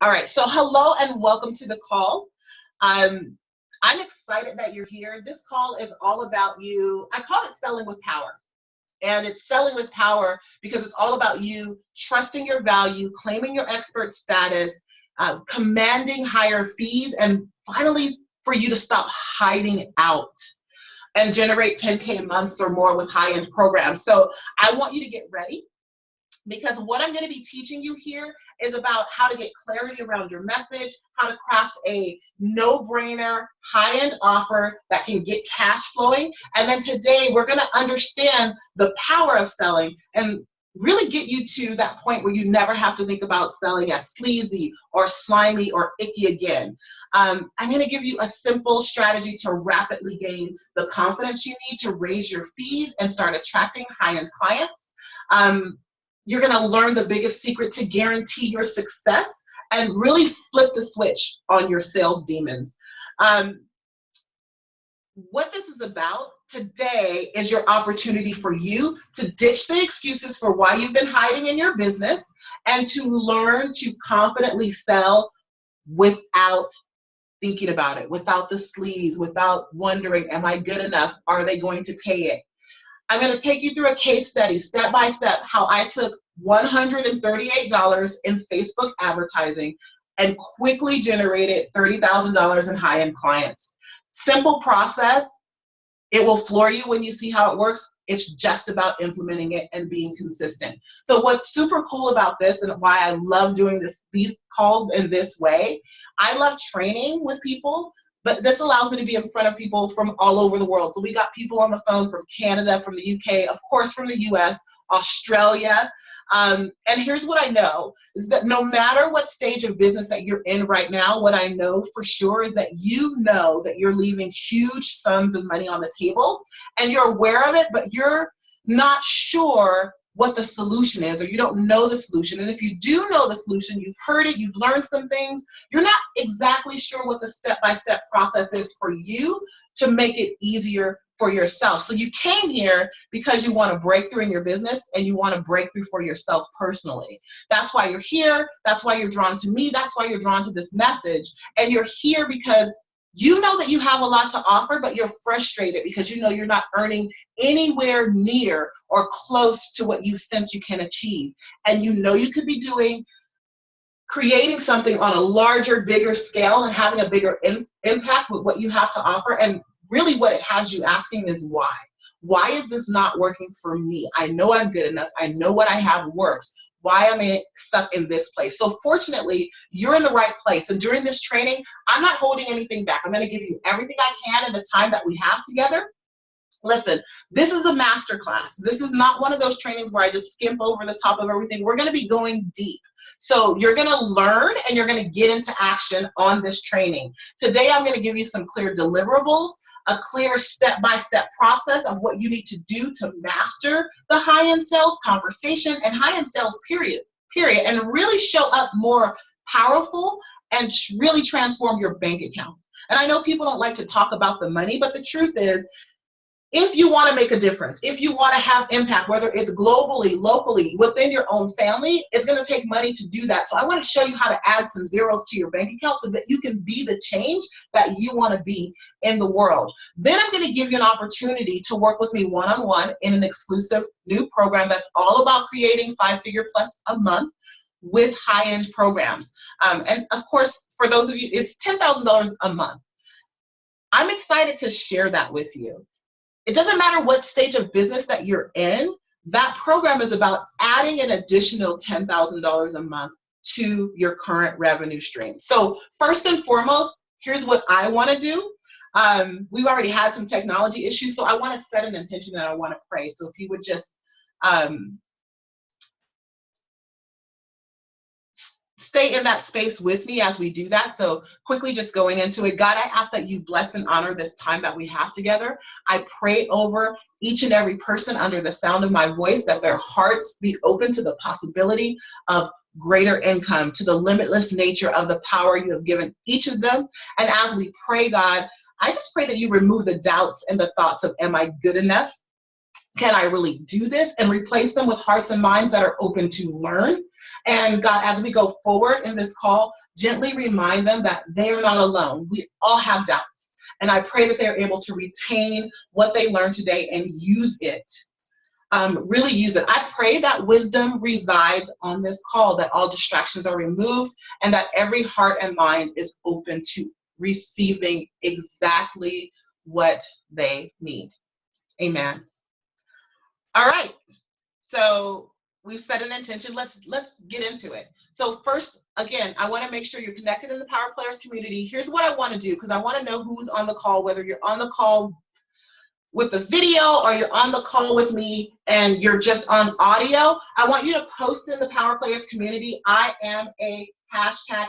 All right, so hello and welcome to the call. I'm excited that you're here. This call is all about you. I call it selling with power. And it's selling with power because it's all about you trusting your value, claiming your expert status, commanding higher fees, and finally for you to stop hiding out and generate 10K months or more with high-end programs. So I want you to get ready, because what I'm going to be teaching you here is about how to get clarity around your message, how to craft a no-brainer high-end offer that can get cash flowing. And then today we're going to understand the power of selling and really get you to that point where you never have to think about selling as sleazy or slimy or icky again. I'm going to give you a simple strategy to rapidly gain the confidence you need to raise your fees and start attracting high-end clients. You're going to learn the biggest secret to guarantee your success and really flip the switch on your sales demons. What this is about today is your opportunity for you to ditch the excuses for why you've been hiding in your business and to learn to confidently sell without thinking about it, without the sleaze, without wondering, am I good enough? Are they going to pay it? I'm going to take you through a case study, step by step, how I took $138 in Facebook advertising and quickly generated $30,000 in high-end clients. Simple process. It will floor you when you see how it works. It's just about implementing it and being consistent. So what's super cool about this and why I love doing these calls in this way, I love training with people, but this allows me to be in front of people from all over the world. So we got people on the phone from Canada, from the UK, of course from the US, Australia. And here's what I know, is that no matter what stage of business that you're in right now, what I know for sure is that you know that you're leaving huge sums of money on the table and you're aware of it, but you're not sure what the solution is, or you don't know the solution. And if you do know the solution, you've heard it, you've learned some things, you're not exactly sure what the step-by-step process is for you to make it easier for yourself. So you came here because you want to break through in your business and you want to break through for yourself personally. That's why you're here. That's why you're drawn to me. That's why you're drawn to this message. And you're here because you know that you have a lot to offer, but you're frustrated because you know you're not earning anywhere near or close to what you sense you can achieve. And you know you could be creating something on a larger, bigger scale and having a bigger impact with what you have to offer. And really what it has you asking is why? Why is this not working for me? I know I'm good enough. I know what I have works. Why am I stuck in this place? So fortunately, you're in the right place. And during this training, I'm not holding anything back. I'm going to give you everything I can in the time that we have together. Listen, this is a masterclass. This is not one of those trainings where I just skimp over the top of everything. We're going to be going deep. So you're going to learn and you're going to get into action on this training. Today, I'm going to give you some clear deliverables, a clear step-by-step process of what you need to do to master the high-end sales conversation and high-end sales period, and really show up more powerful and really transform your bank account. And I know people don't like to talk about the money, but the truth is, if you want to make a difference, if you want to have impact, whether it's globally, locally, within your own family, it's going to take money to do that. So I want to show you how to add some zeros to your bank account so that you can be the change that you want to be in the world. Then I'm going to give you an opportunity to work with me one-on-one in an exclusive new program that's all about creating 5-figure plus a month with high-end programs. And of course, for those of you, it's $10,000 a month. I'm excited to share that with you. It doesn't matter what stage of business that you're in, that program is about adding an additional $10,000 a month to your current revenue stream. So first and foremost, here's what I want to do. We've already had some technology issues, so I want to set an intention and I want to pray. So if you would just stay in that space with me as we do that. So quickly just going into it. God, I ask that you bless and honor this time that we have together. I pray over each and every person under the sound of my voice that their hearts be open to the possibility of greater income, to the limitless nature of the power you have given each of them. And as we pray, God, I just pray that you remove the doubts and the thoughts of, am I good enough? Can I really do this? And replace them with hearts and minds that are open to learn. And God, as we go forward in this call, gently remind them that they are not alone. We all have doubts. And I pray that they're able to retain what they learned today and use it. Really use it. I pray that wisdom resides on this call, that all distractions are removed, and that every heart and mind is open to receiving exactly what they need. Amen. All right. So we've set an intention. Let's get into it. So first, again, I want to make sure you're connected in the Power Players community. Here's what I want to do, because I want to know who's on the call, whether you're on the call with the video or you're on the call with me and you're just on audio. I want you to post in the Power Players community, I am a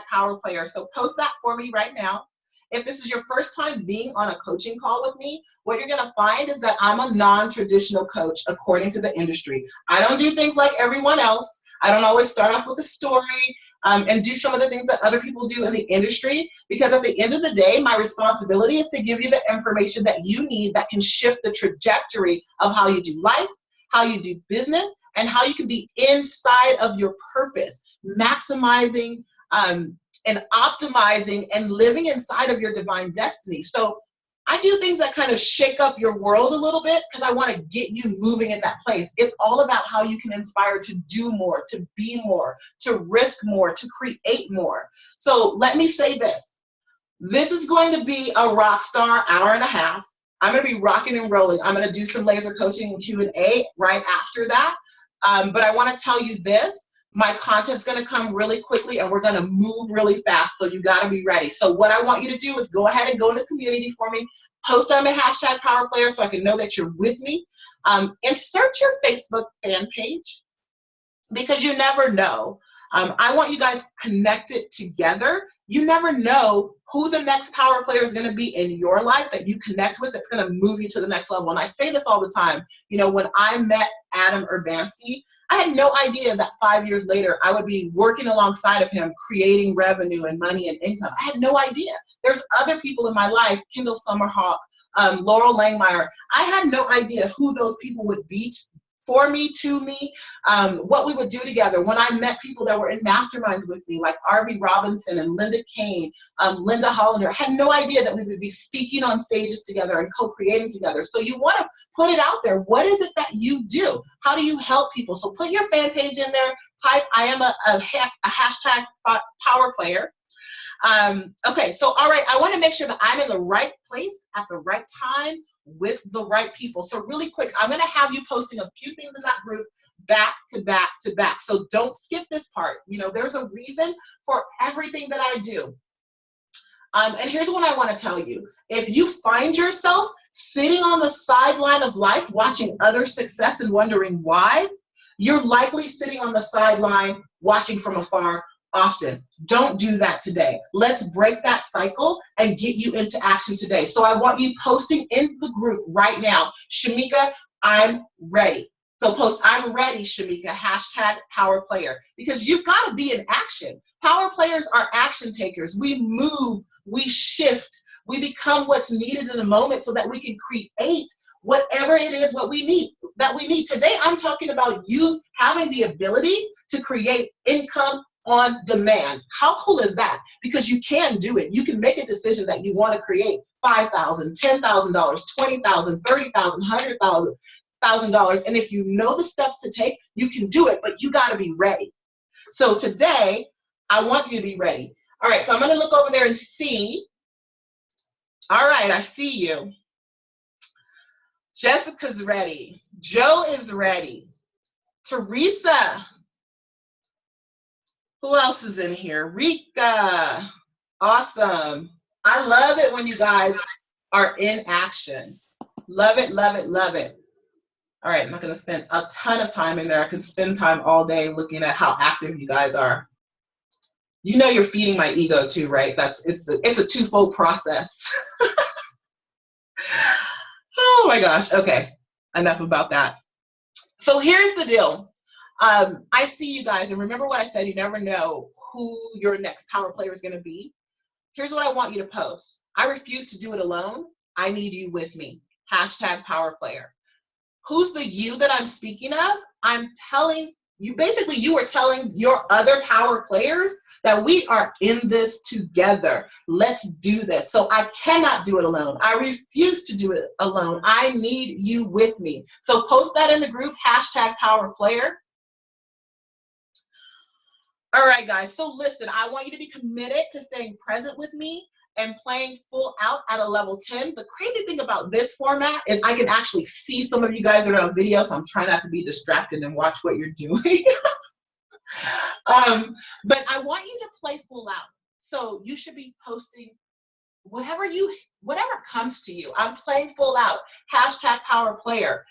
#Power Player. So post that for me right now. If this is your first time being on a coaching call with me, what you're gonna find is that I'm a non-traditional coach according to the industry. I don't do things like everyone else. I don't always start off with a story and do some of the things that other people do in the industry, because at the end of the day, my responsibility is to give you the information that you need that can shift the trajectory of how you do life, how you do business, and how you can be inside of your purpose, maximizing and optimizing and living inside of your divine destiny. So I do things that kind of shake up your world a little bit because I want to get you moving in that place. It's all about how you can inspire to do more, to be more, to risk more, to create more. So let me say this. This is going to be a rock star hour and a half. I'm going to be rocking and rolling. I'm going to do some laser coaching and Q&A right after that. But I want to tell you this. My content's going to come really quickly and we're going to move really fast, so you got to be ready. So what I want you to do is go ahead and go in the community for me, post on my #Power Player so I can know that you're with me. Insert your Facebook fan page, because you never know. I want you guys connected together. You never know who the next power player is going to be in your life that you connect with that's going to move you to the next level. And I say this all the time. You know, when I met Adam Urbanski, I had no idea that 5 years later I would be working alongside of him, creating revenue and money and income. I had no idea. There's other people in my life, Kendall Summerhawk, Laurel Langmeyer. I had no idea who those people would be for me, to me, what we would do together. When I met people that were in masterminds with me, like R.V. Robinson and Linda Kane, Linda Hollander, I had no idea that we would be speaking on stages together and co-creating together. So you want to put it out there. What is it that you do? How do you help people? So put your fan page in there, type I am a #Power Player. Okay, so all right, I want to make sure that I'm in the right place at the right time with the right people. So really quick, I'm going to have you posting a few things in that group back to back to back. So don't skip this part. You know, there's a reason for everything that I do. And here's what I want to tell you. If you find yourself sitting on the sideline of life watching other success and wondering why, you're likely sitting on the sideline watching from afar often. Don't do that today. Let's break that cycle and get you into action today. So I want you posting in the group right now, Shameca, I'm ready. So post, I'm ready, Shameca, #Power Player, because you've got to be in action. Power players are action takers. We move, we shift, we become what's needed in the moment so that we can create whatever it is what we need, that we need. Today, I'm talking about you having the ability to create income on demand. How cool is that? Because you can do it. You can make a decision that you want to create $5,000, $10,000, $20,000, $30,000, $100,000. And if you know the steps to take, you can do it, but you got to be ready. So today, I want you to be ready. All right, so I'm going to look over there and see. All right, I see you. Jessica's ready. Joe is ready. Teresa. Who else is in here? Rika. Awesome. I love it when you guys are in action. Love it, love it, love it. All right, I'm not going to spend a ton of time in there. I could spend time all day looking at how active you guys are. You know you're feeding my ego too, right? It's a twofold process. Oh my gosh. Okay, enough about that. So here's the deal. I see you guys, and remember what I said, you never know who your next power player is going to be. Here's what I want you to post. I refuse to do it alone. I need you with me. #Power Player. Who's the you that I'm speaking of? I'm telling you, basically, you are telling your other power players that we are in this together. Let's do this. So I cannot do it alone. I refuse to do it alone. I need you with me. So post that in the group, hashtag power player. All right, guys. So listen, I want you to be committed to staying present with me and playing full out at a level 10. The crazy thing about this format is I can actually see some of you guys that are on video, so I'm trying not to be distracted and watch what you're doing. But I want you to play full out. So you should be posting whatever comes to you. I'm playing full out. Hashtag power player.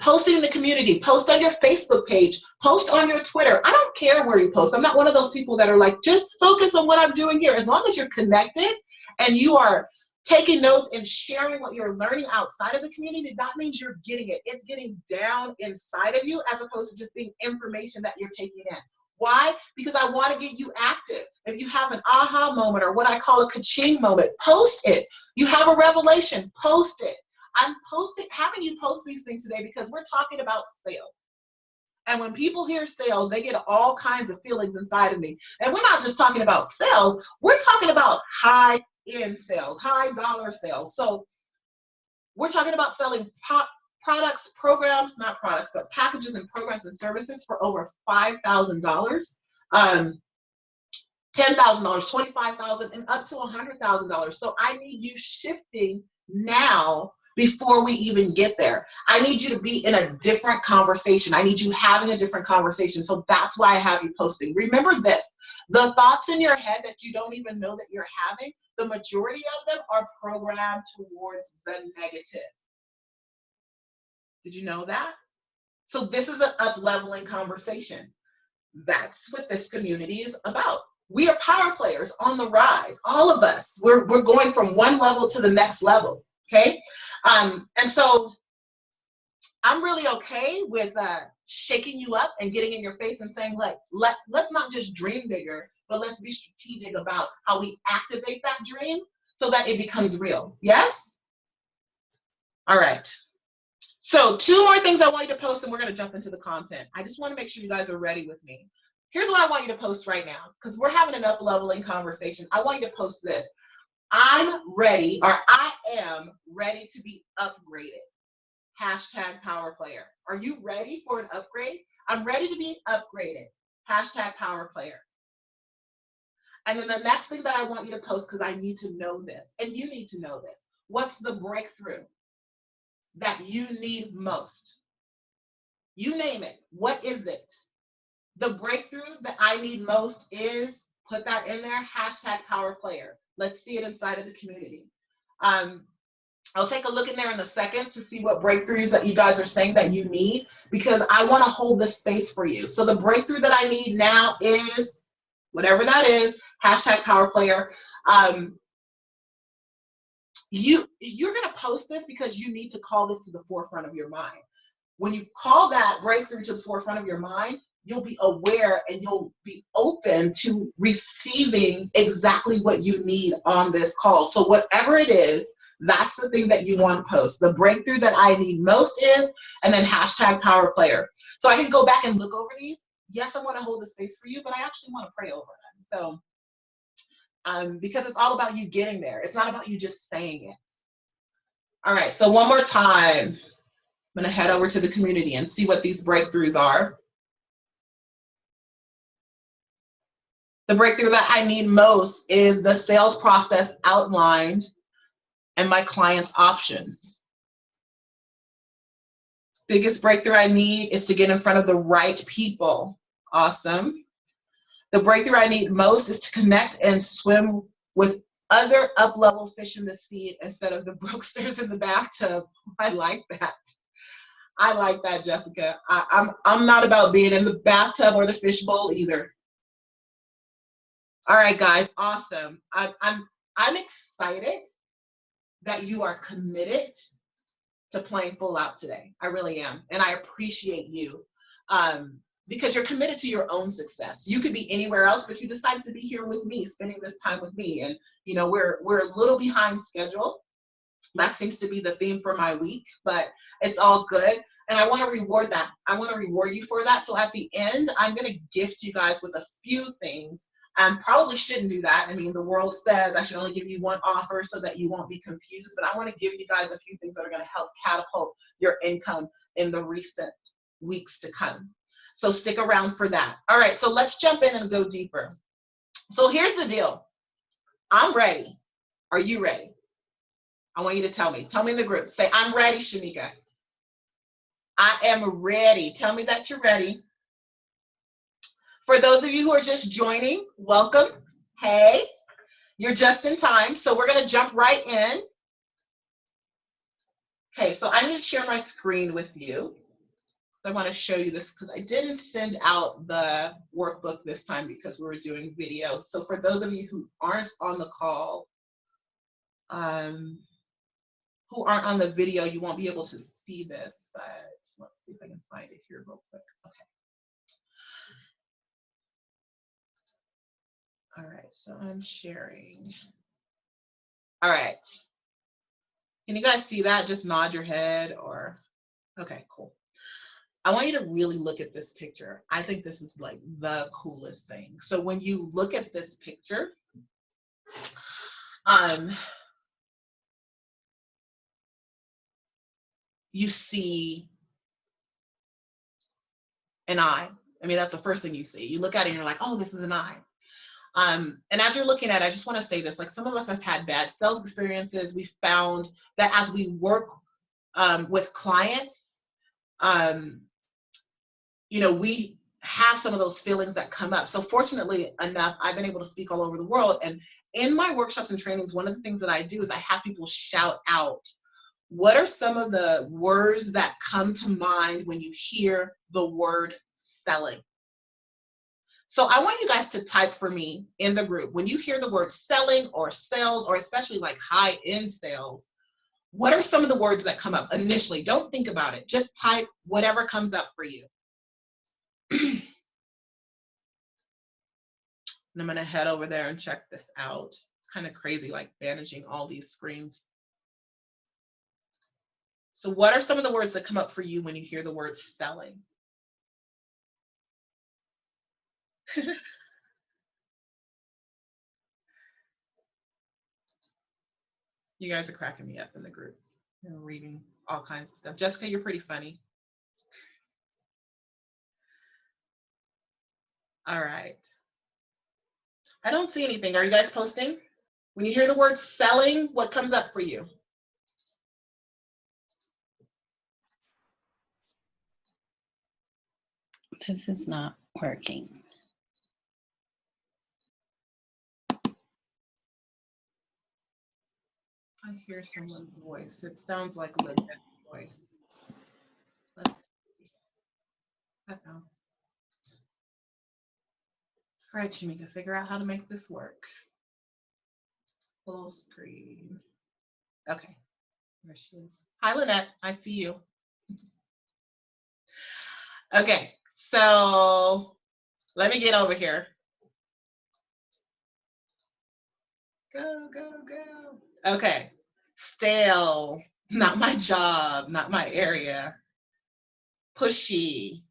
Posting in the community, post on your Facebook page, post on your Twitter. I don't care where you post. I'm not one of those people that are like, just focus on what I'm doing here. As long as you're connected and you are taking notes and sharing what you're learning outside of the community, that means you're getting it. It's getting down inside of you as opposed to just being information that you're taking in. Why? Because I want to get you active. If you have an aha moment or what I call a ka-ching moment, post it. You have a revelation, post it. I'm having you post these things today because we're talking about sales. And when people hear sales, they get all kinds of feelings inside of me. And we're not just talking about sales, we're talking about high-end sales, high-dollar sales. So we're talking about selling products, programs, not products, but packages and programs and services for over $5,000, $10,000, $25,000, and up to $100,000. So I need you shifting now before we even get there. I need you to be in a different conversation. I need you having a different conversation. So that's why I have you posting. Remember this, the thoughts in your head that you don't even know that you're having, the majority of them are programmed towards the negative. Did you know that? So this is an up-leveling conversation. That's what this community is about. We are power players on the rise. All of us. We're going from one level to the next level. Okay? And so I'm really okay with shaking you up and getting in your face and saying, like, let's not just dream bigger, but let's be strategic about how we activate that dream so that it becomes real. Yes? All right. So 2 more things I want you to post, and we're going to jump into the content. I just want to make sure you guys are ready with me. Here's what I want you to post right now, because we're having an up-leveling conversation. I want you to post this. I'm ready, or I am ready to be upgraded. Hashtag power player. Are you ready for an upgrade? I'm ready to be upgraded. Hashtag power player. And then the next thing that I want you to post, because I need to know this, and you need to know this. What's the breakthrough that you need most? You name it. What is it? The breakthrough that I need most is, put that in there, hashtag power player. Let's see it inside of the community. I'll take a look in there in a second to see what breakthroughs that you guys are saying that you need, because I want to hold this space for you. So the breakthrough that I need now is, whatever that is, hashtag power player. You're going to post this because you need to call this to the forefront of your mind. When you call that breakthrough to the forefront of your mind, you'll be aware and you'll be open to receiving exactly what you need on this call. So whatever it is, that's the thing that you want to post. The breakthrough that I need most is, and then hashtag power player. So I can go back and look over these. Yes, I want to hold the space for you, but I actually want to pray over them. So because it's all about you getting there. It's not about you just saying it. All right, so one more time. I'm going to head over to the community and see what these breakthroughs are. The breakthrough that I need most is the sales process outlined and my client's options. Biggest breakthrough I need is to get in front of the right people. Awesome. The breakthrough I need most is to connect and swim with other up-level fish in the sea instead of the brokesters in the bathtub. I like that. I like that, Jessica. I'm not about being in the bathtub or the fishbowl either. All right, guys, awesome. I'm excited that you are committed to playing full out today. I really am, and I appreciate you because you're committed to your own success. You could be anywhere else, but you decided to be here with me, spending this time with me. And you know, we're a little behind schedule, That seems to be the theme for my week, but it's all good. And I want to reward that. I want to reward you for that. So at the end, I'm going to gift you guys with a few things. Probably shouldn't do that. I mean, the world says I should only give you one offer so that you won't be confused. But I want to give you guys a few things that are going to help catapult your income in the recent weeks to come. So stick around for that. All right, so let's jump in and go deeper. So here's the deal. I'm ready. Are you ready? I want you to tell me. Tell me in the group. Say, I'm ready, Shameca. I am ready. Tell me that you're ready. For those of you who are just joining, welcome. Hey, you're just in time. So we're going to jump right in. Okay, so I need to share my screen with you. So I want to show you this because I didn't send out the workbook this time because we were doing video. So for those of you who aren't on the call, who aren't on the video, you won't be able to see this, but let's see if I can find it here real quick. Okay. All right, so I'm sharing. All right. Can you guys see that? Just nod your head or, okay, cool. I want you to really look at this picture. I think this is like the coolest thing. So when you look at this picture, you see an eye. I mean, that's the first thing you see. You look at it and you're like, oh, this is an eye. And as you're looking at it, I just want to say this, like some of us have had bad sales experiences. We found that as we work with clients, you know, we have some of those feelings that come up. So fortunately enough, I've been able to speak all over the world. And in my workshops and trainings, one of the things that I do is I have people shout out, what are some of the words that come to mind when you hear the word selling? So I want you guys to type for me in the group. When you hear the word selling or sales, or especially like high-end sales, what are some of the words that come up initially? Don't think about it. Just type whatever comes up for you. And I'm going to head over there and check this out. It's kind of crazy, like managing all these screens. So what are some of the words that come up for you when you hear the word selling? You guys are cracking me up in the group. You're reading all kinds of stuff. Jessica, you're pretty funny. All right. I don't see anything. Are you guys posting? When you hear the word selling, what comes up for you? This is not working. I hear someone's voice. It sounds like a legit voice. Let's see. Uh-oh. All right, Shameca, figure out how to make this work. Full screen. Okay, there she is. Hi, Lynette, I see you. Okay, so let me get over here. Go, go, go. Okay, stale, not my job, not my area. Pushy,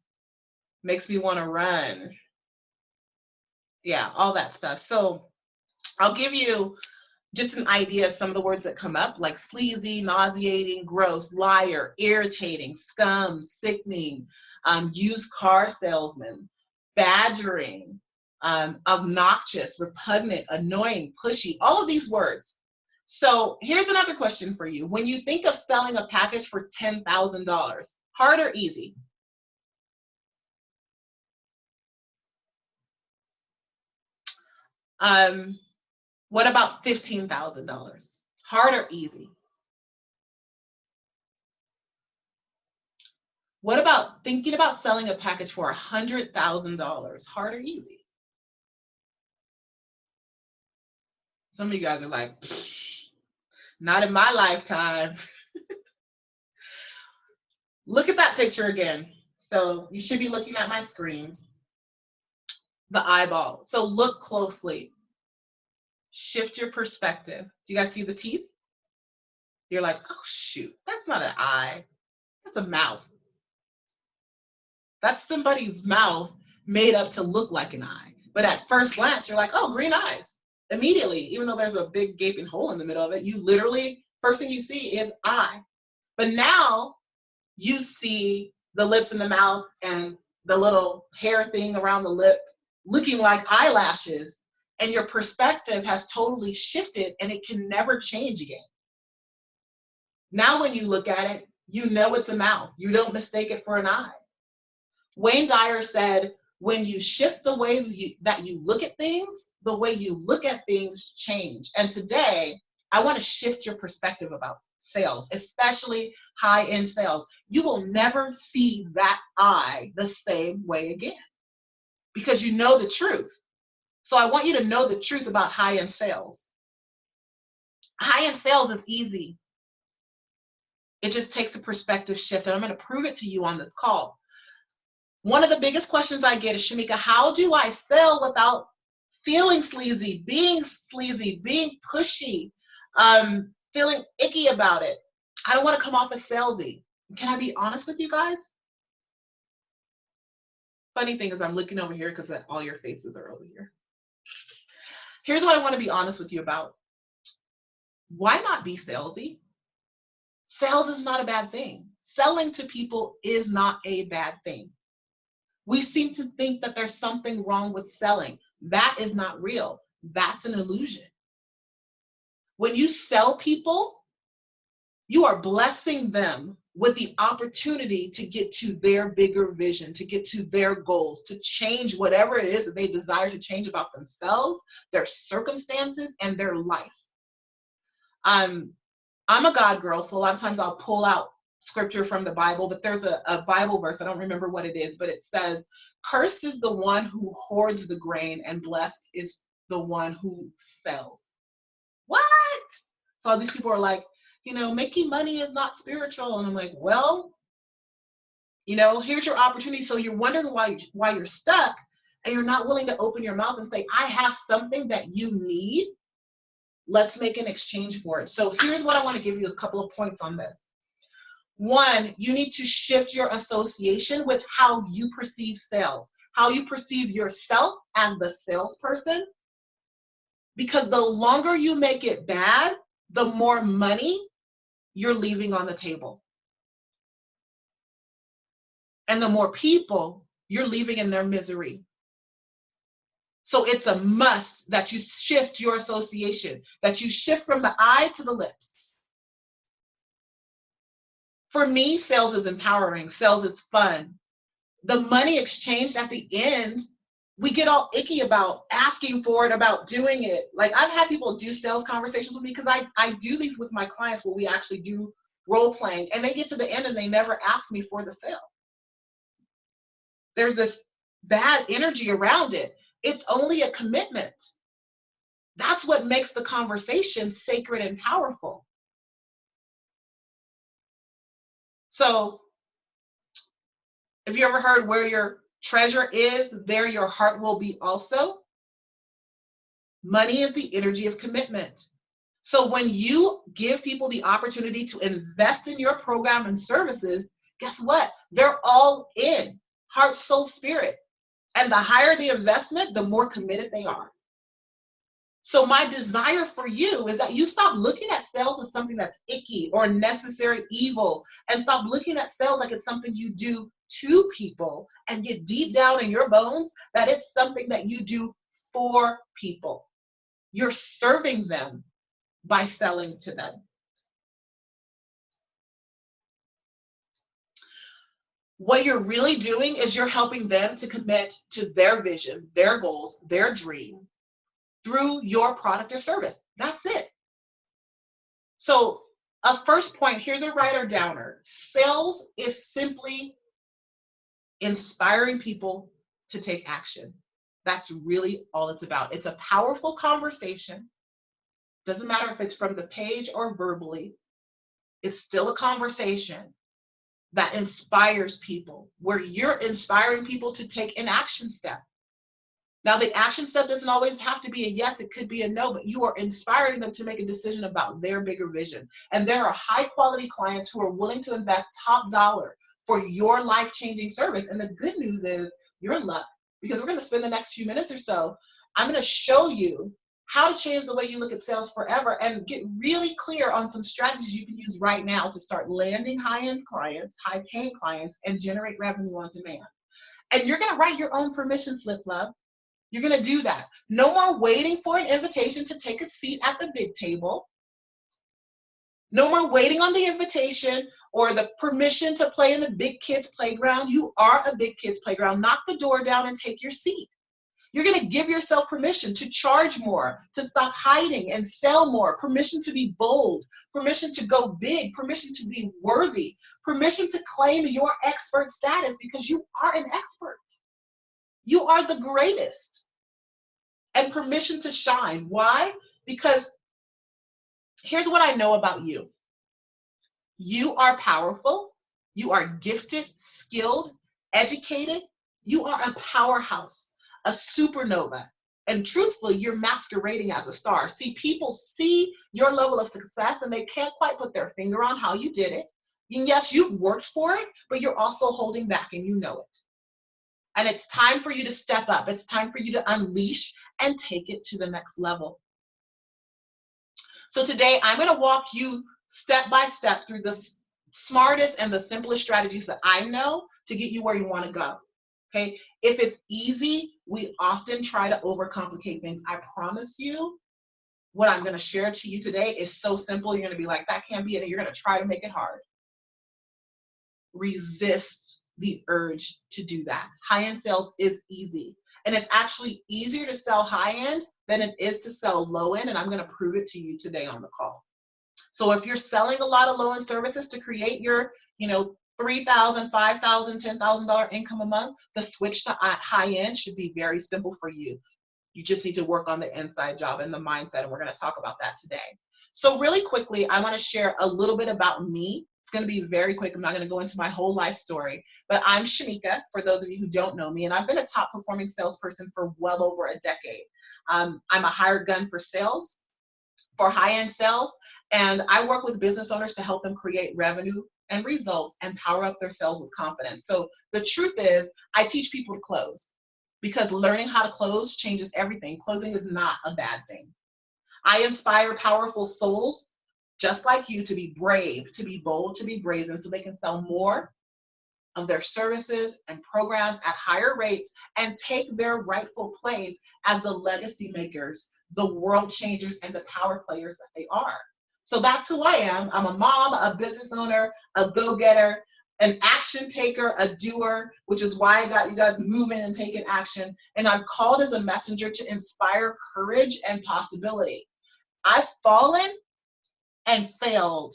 makes me want to run. Yeah, all that stuff. So I'll give you just an idea of some of the words that come up, like sleazy, nauseating, gross, liar, irritating, scum, sickening, used car salesman, badgering, obnoxious, repugnant, annoying, pushy, all of these words. So here's another question for you. When you think of selling a package for $10,000, hard or easy? What about $15,000? Hard or easy? What about thinking about selling a package for $100,000? Hard or easy? Some of you guys are like, not in my lifetime. Look at that picture again. So you should be looking at my screen. The eyeball. So look closely. Shift your perspective. Do you guys see the teeth? You're like, oh, shoot, that's not an eye. That's a mouth. That's somebody's mouth made up to look like an eye. But at first glance, you're like, oh, green eyes. Immediately, even though there's a big gaping hole in the middle of it, you literally, first thing you see is eye. But now you see the lips and the mouth and the little hair thing around the lip looking like eyelashes, and your perspective has totally shifted and it can never change again. Now when you look at it, you know it's a mouth. You don't mistake it for an eye. Wayne Dyer said, when you shift the way that you look at things, the way you look at things change. And today, I want to shift your perspective about sales, especially high-end sales. You will never see that eye the same way again because you know the truth. So I want you to know the truth about high-end sales. High-end sales is easy. It just takes a perspective shift, and I'm going to prove it to you on this call. One of the biggest questions I get is, Shameca, how do I sell without feeling sleazy, being pushy, feeling icky about it? I don't want to come off as salesy. Can I be honest with you guys? Funny thing is I'm looking over here because all your faces are over here. Here's what I want to be honest with you about. Why not be salesy? Sales is not a bad thing. Selling to people is not a bad thing. We seem to think that there's something wrong with selling. That is not real. That's an illusion. When you sell people, you are blessing them with the opportunity to get to their bigger vision, to get to their goals, to change whatever it is that they desire to change about themselves, their circumstances, and their life. I'm a God girl, so a lot of times I'll pull out scripture from the Bible, but there's a Bible verse, I don't remember what it is, but it says, cursed is the one who hoards the grain and blessed is the one who sells. What? So all these people are like, making money is not spiritual. And I'm like, well, here's your opportunity. So you're wondering why you're stuck and you're not willing to open your mouth and say, I have something that you need. Let's make an exchange for it. So here's what I want to give you a couple of points on this. One, you need to shift your association with how you perceive sales, how you perceive yourself as the salesperson, because the longer you make it bad, the more money you're leaving on the table. And the more people you're leaving in their misery. So it's a must that you shift your association, that you shift from the eye to the lips. For me, sales is empowering. Sales is fun. The money exchanged at the end, we get all icky about asking for it, about doing it. Like I've had people do sales conversations with me because I do these with my clients where we actually do role playing, and they get to the end and they never ask me for the sale. There's this bad energy around it. It's only a commitment. That's what makes the conversation sacred and powerful. So, have you ever heard where your treasure is, there your heart will be also? Money is the energy of commitment. So when you give people the opportunity to invest in your program and services, guess what? They're all in, heart, soul, spirit. And the higher the investment, the more committed they are. So my desire for you is that you stop looking at sales as something that's icky or necessary evil, and stop looking at sales like it's something you do to people, and get deep down in your bones that it's something that you do for people. You're serving them by selling to them. What you're really doing is you're helping them to commit to their vision, their goals, their dream through your product or service. That's it. So a first point, here's a writer downer. Sales is simply inspiring people to take action. That's really all it's about. It's a powerful conversation. Doesn't matter if it's from the page or verbally. It's still a conversation that inspires people, where you're inspiring people to take an action step. Now, the action step doesn't always have to be a yes, it could be a no, but you are inspiring them to make a decision about their bigger vision. And there are high quality clients who are willing to invest top dollar for your life-changing service. And the good news is you're in luck, because we're going to spend the next few minutes or so. I'm going to show you how to change the way you look at sales forever and get really clear on some strategies you can use right now to start landing high-end clients, high-paying clients, and generate revenue on demand. And you're going to write your own permission slip, love. You're going to do that. No more waiting for an invitation to take a seat at the big table. No more waiting on the invitation or the permission to play in the big kids playground. You are a big kids playground. Knock the door down and take your seat. You're going to give yourself permission to charge more, to stop hiding and sell more, permission to be bold, permission to go big, permission to be worthy, permission to claim your expert status, because you are an expert. You are the greatest. And permission to shine. Why? Because here's what I know about you. You are powerful. You are gifted, skilled, educated. You are a powerhouse, a supernova. And truthfully, you're masquerading as a star. See, people see your level of success and they can't quite put their finger on how you did it. And yes, you've worked for it, but you're also holding back and you know it. And it's time for you to step up. It's time for you to unleash and take it to the next level. So today, I'm going to walk you step by step through the smartest and the simplest strategies that I know to get you where you want to go. Okay? If it's easy, we often try to overcomplicate things. I promise you, what I'm going to share to you today is so simple. You're going to be like, that can't be it. And you're going to try to make it hard. Resist the urge to do that. High-end sales is easy. And it's actually easier to sell high-end than it is to sell low-end. And I'm going to prove it to you today on the call. So if you're selling a lot of low-end services to create your, $3,000, $5,000, $10,000 income a month, the switch to high-end should be very simple for you. You just need to work on the inside job and the mindset. And we're going to talk about that today. So really quickly, I want to share a little bit about me. It's going to be very quick. I'm not going to go into my whole life story, but I'm Shameca, for those of you who don't know me, and I've been a top performing salesperson for well over a decade. I'm a hired gun for sales, for high-end sales, and I work with business owners to help them create revenue and results and power up their sales with confidence. So the truth is, I teach people to close, because learning how to close changes everything. Closing is not a bad thing. I inspire powerful souls just like you to be brave, to be bold, to be brazen, so they can sell more of their services and programs at higher rates and take their rightful place as the legacy makers, the world changers, and the power players that they are. So that's who I am. I'm a mom, a business owner, a go-getter, an action taker, a doer, which is why I got you guys moving and taking action. And I'm called as a messenger to inspire courage and possibility. I've fallen and failed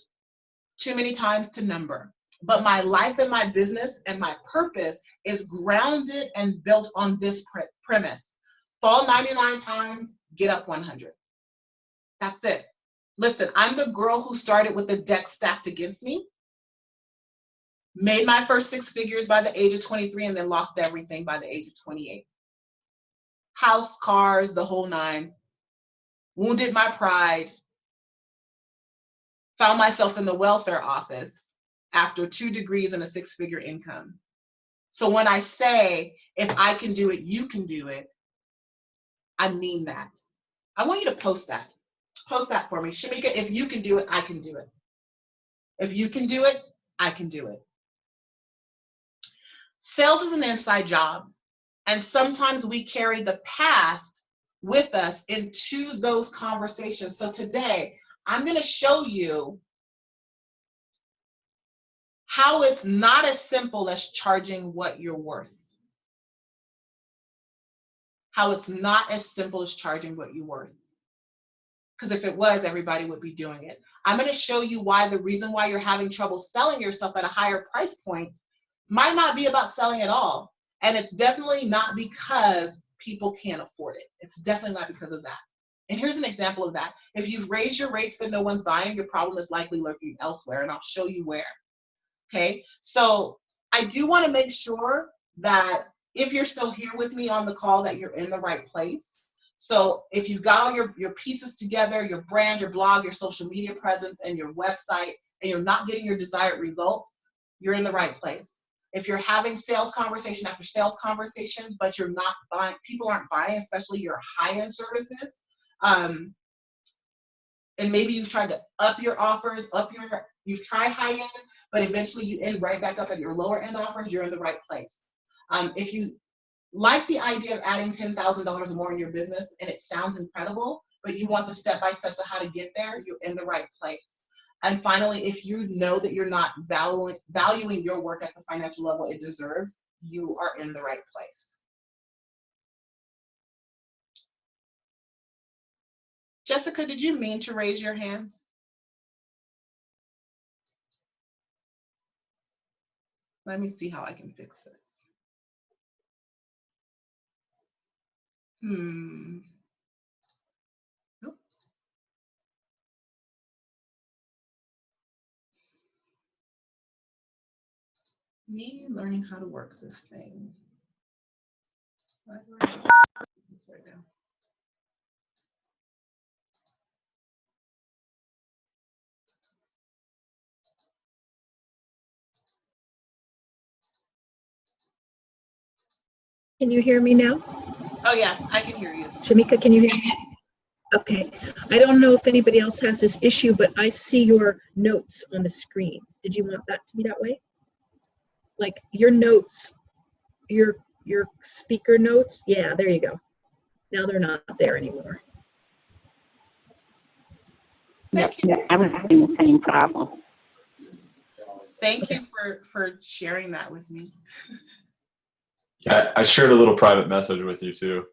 too many times to number. But my life and my business and my purpose is grounded and built on this premise. Fall 99 times, get up 100. That's it. Listen, I'm the girl who started with the deck stacked against me, made my first 6 figures by the age of 23, and then lost everything by the age of 28. House, cars, the whole nine. Wounded my pride. Found myself in the welfare office after 2 degrees and a 6-figure income. So when I say, if I can do it, you can do it, I mean that. I want you to post that. Post that for me. Shameca, if you can do it, I can do it. If you can do it, I can do it. Sales is an inside job, and sometimes we carry the past with us into those conversations. So today, I'm going to show you how it's not as simple as charging what you're worth. How it's not as simple as charging what you're worth. Because if it was, everybody would be doing it. I'm going to show you why the reason why you're having trouble selling yourself at a higher price point might not be about selling at all. And it's definitely not because people can't afford it. It's definitely not because of that. And here's an example of that. If you've raised your rates but no one's buying, your problem is likely lurking elsewhere, and I'll show you where. Okay, so I do want to make sure that if you're still here with me on the call, that you're in the right place. So if you've got all your pieces together, your brand, your blog, your social media presence, and your website, and you're not getting your desired result, you're in the right place. If you're having sales conversation after sales conversations, but you're not buying, people aren't buying, especially your high-end services, and maybe you've tried to up your offers, you've tried high-end, but eventually you end right back up at your lower-end offers, you're in the right place. If you like the idea of adding $10,000 or more in your business, and it sounds incredible, but you want the step-by-steps of how to get there, you're in the right place. And finally, if you know that you're not valuing your work at the financial level it deserves, you are in the right place. Jessica, did you mean to raise your hand? Let me see how I can fix this. Nope. Me learning how to work this thing. Why do I do this right now? Can you hear me now? Oh yeah, I can hear you. Shameca, can you hear me? Okay. I don't know if anybody else has this issue, but I see your notes on the screen. Did you want that to be that way? Like your notes, your speaker notes? Yeah, there you go. Now they're not there anymore. Thank you. I was having the same problem. Thank you for sharing that with me. Yeah, I shared a little private message with you too.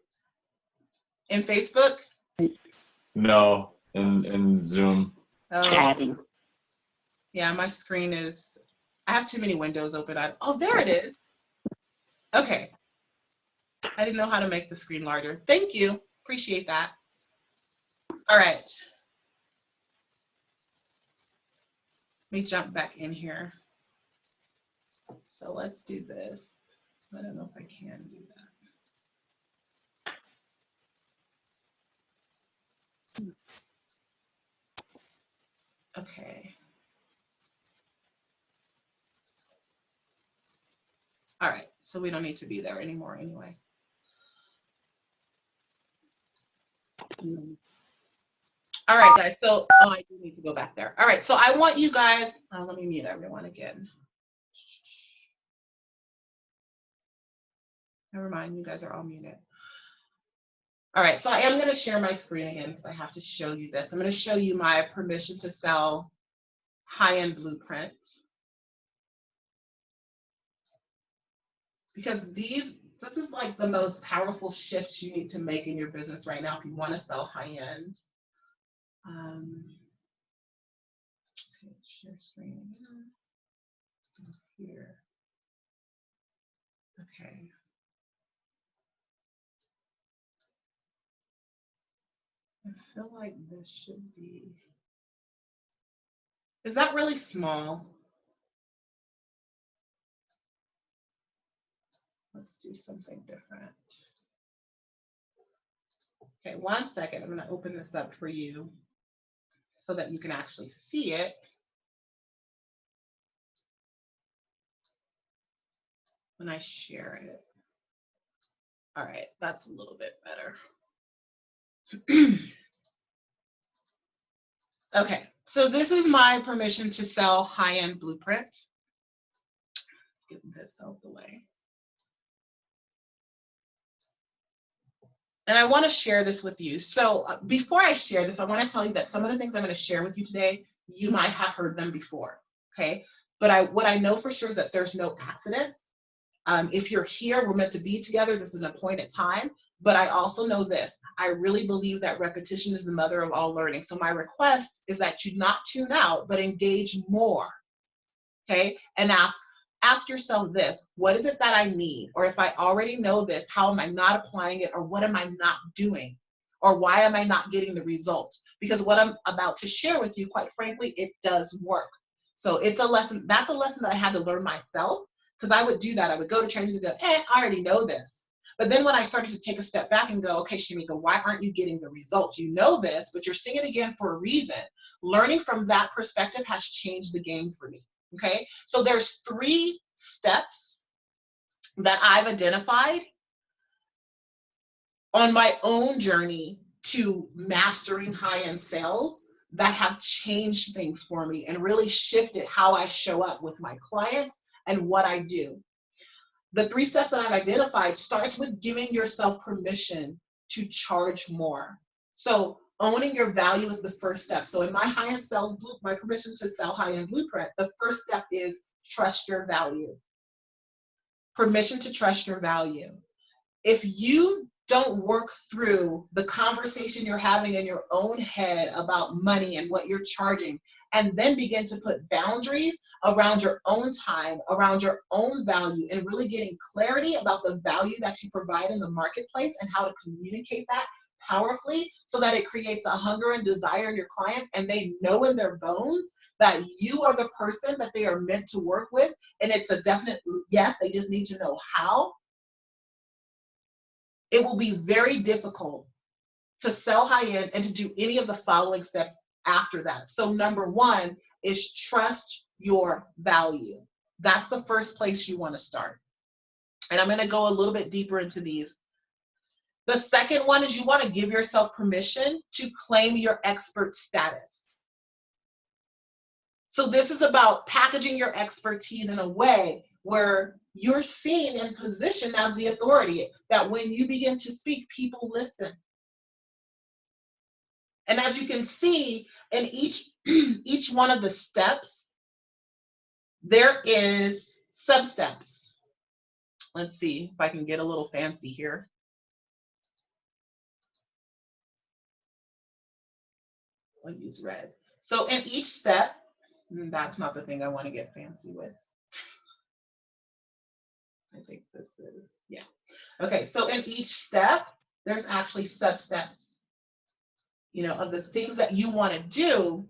In Facebook? No, in Zoom. Oh, Chatting. yeah, my screen is, I have too many windows open. Oh, there it is. Okay. I didn't know how to make the screen larger. Thank you. Appreciate that. All right. Let me jump back in here. So let's do this. I don't know if I can do that. Okay. All right, so we don't need to be there anymore anyway. All right, guys, so I do need to go back there. All right, so I want you guys, let me mute everyone again. Never mind, you guys are all muted. All right, so I am gonna share my screen again because I have to show you this. I'm gonna show you my permission to sell high-end blueprint. Because this is like the most powerful shifts you need to make in your business right now if you want to sell high-end. Okay, share screen again. Here. Okay. I feel like this should be. Is that really small? Let's do something different. Okay, 1 second. I'm going to open this up for you so that you can actually see it. When I share it. All right, that's a little bit better. Okay, so this is my permission to sell high-end blueprint. Let's get this out of the way. And I want to share this with you. So before I share this, I want to tell you that some of the things I'm going to share with you today, you might have heard them before, okay? But what I know for sure is that there's no accidents. If you're here, we're meant to be together. This is an appointed time. But I also know this. I really believe that repetition is the mother of all learning. So my request is that you not tune out, but engage more, okay? And ask yourself this, what is it that I need? Or if I already know this, how am I not applying it? Or what am I not doing? Or why am I not getting the results? Because what I'm about to share with you, quite frankly, it does work. So it's a lesson, that's a lesson that I had to learn myself, because I would do that. I would go to trainings and go, I already know this. But then when I started to take a step back and go, okay, Shameca, why aren't you getting the results? You know this, but you're seeing it again for a reason. Learning from that perspective has changed the game for me, okay? So there's 3 steps that I've identified on my own journey to mastering high-end sales that have changed things for me and really shifted how I show up with my clients and what I do. The 3 steps that I've identified starts with giving yourself permission to charge more. So owning your value is the first step. So in my high-end sales blueprint, my permission to sell high-end blueprint, the first step is trust your value. Permission to trust your value. If you don't work through the conversation you're having in your own head about money and what you're charging, and then begin to put boundaries around your own time, around your own value, and really getting clarity about the value that you provide in the marketplace and how to communicate that powerfully so that it creates a hunger and desire in your clients, and they know in their bones that you are the person that they are meant to work with, and it's a definite yes, they just need to know how. It will be very difficult to sell high-end and to do any of the following steps after that. So number 1 is trust your value. That's the first place you want to start. And I'm going to go a little bit deeper into these. The second one is you want to give yourself permission to claim your expert status. So this is about packaging your expertise in a way where you're seen and positioned as the authority, that when you begin to speak, people listen. And as you can see in each one of the steps, there is sub-steps. Let's see if I can get a little fancy here. I'll use red. So in each step, that's not the thing I want to get fancy with. I think this is, yeah. Okay, so in each step, there's actually sub-steps, you know, of the things that you want to do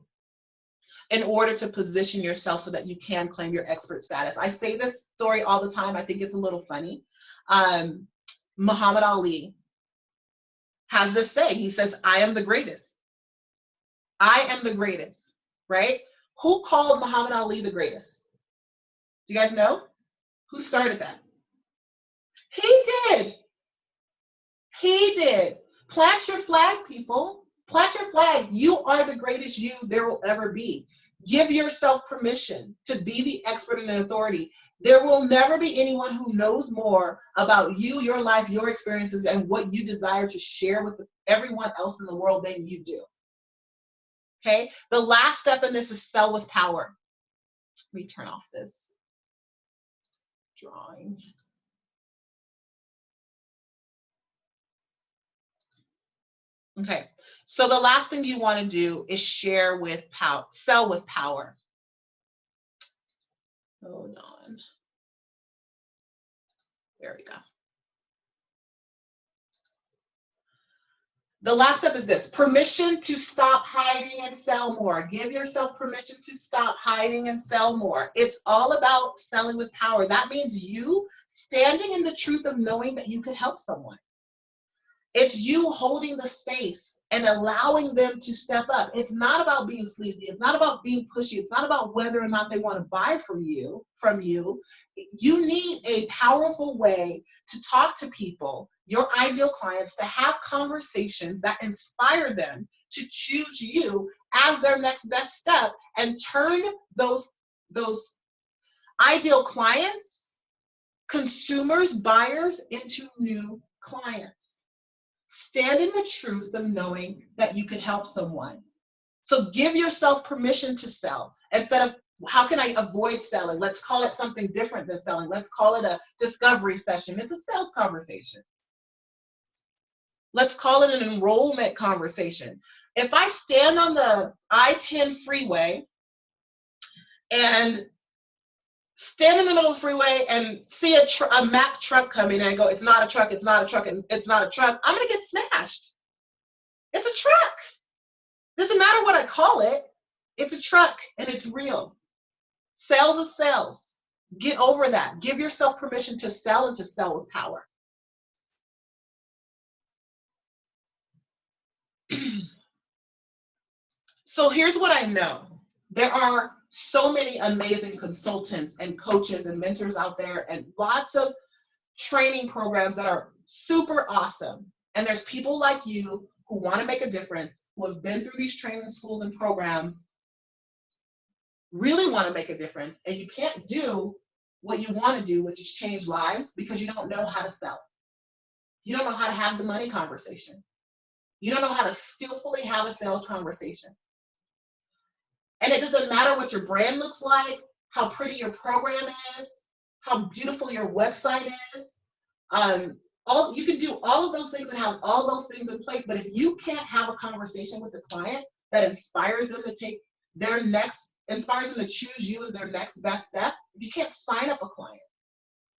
in order to position yourself so that you can claim your expert status. I say this story all the time. I think it's a little funny. Muhammad Ali has this saying. He says, I am the greatest. I am the greatest, right? Who called Muhammad Ali the greatest? Do you guys know? Who started that? He did. He did. Plant your flag, people. Plant your flag. You are the greatest you there will ever be. Give yourself permission to be the expert and an authority. There will never be anyone who knows more about you, your life, your experiences, and what you desire to share with everyone else in the world than you do. Okay? The last step in this is sell with power. Let me turn off this drawing. Okay, so the last thing you want to do is share with power, sell with power. Hold on. There we go. The last step is this: permission to stop hiding and sell more. Give yourself permission to stop hiding and sell more. It's all about selling with power. That means you standing in the truth of knowing that you could help someone. It's you holding the space and allowing them to step up. It's not about being sleazy. It's not about being pushy. It's not about whether or not they want to buy from you. You need a powerful way to talk to people, your ideal clients, to have conversations that inspire them to choose you as their next best step and turn those ideal clients, consumers, buyers into new clients. Stand in the truth of knowing that you can help someone. So give yourself permission to sell. Instead of, how can I avoid selling? Let's call it something different than selling. Let's call it a discovery session. It's a sales conversation. Let's call it an enrollment conversation. If I stand on the I-10 freeway and stand in the middle of the freeway and see a Mack truck coming and I go, it's not a truck, it's not a truck, and it's not a truck, I'm gonna get smashed. It's a truck. Doesn't matter what I call it, it's a truck and it's real. Sales is sales. Get over that. Give yourself permission to sell and to sell with power. So here's what I know. There are so many amazing consultants and coaches and mentors out there, and lots of training programs that are super awesome. And there's people like you who want to make a difference, who have been through these training schools and programs, really want to make a difference, and you can't do what you want to do, which is change lives, because you don't know how to sell. You don't know how to have the money conversation. You don't know how to skillfully have a sales conversation. And it doesn't matter what your brand looks like, how pretty your program is, how beautiful your website is. You can do all of those things and have all those things in place, but if you can't have a conversation with the client that inspires them to take their next, inspires them to choose you as their next best step, if you can't sign up a client,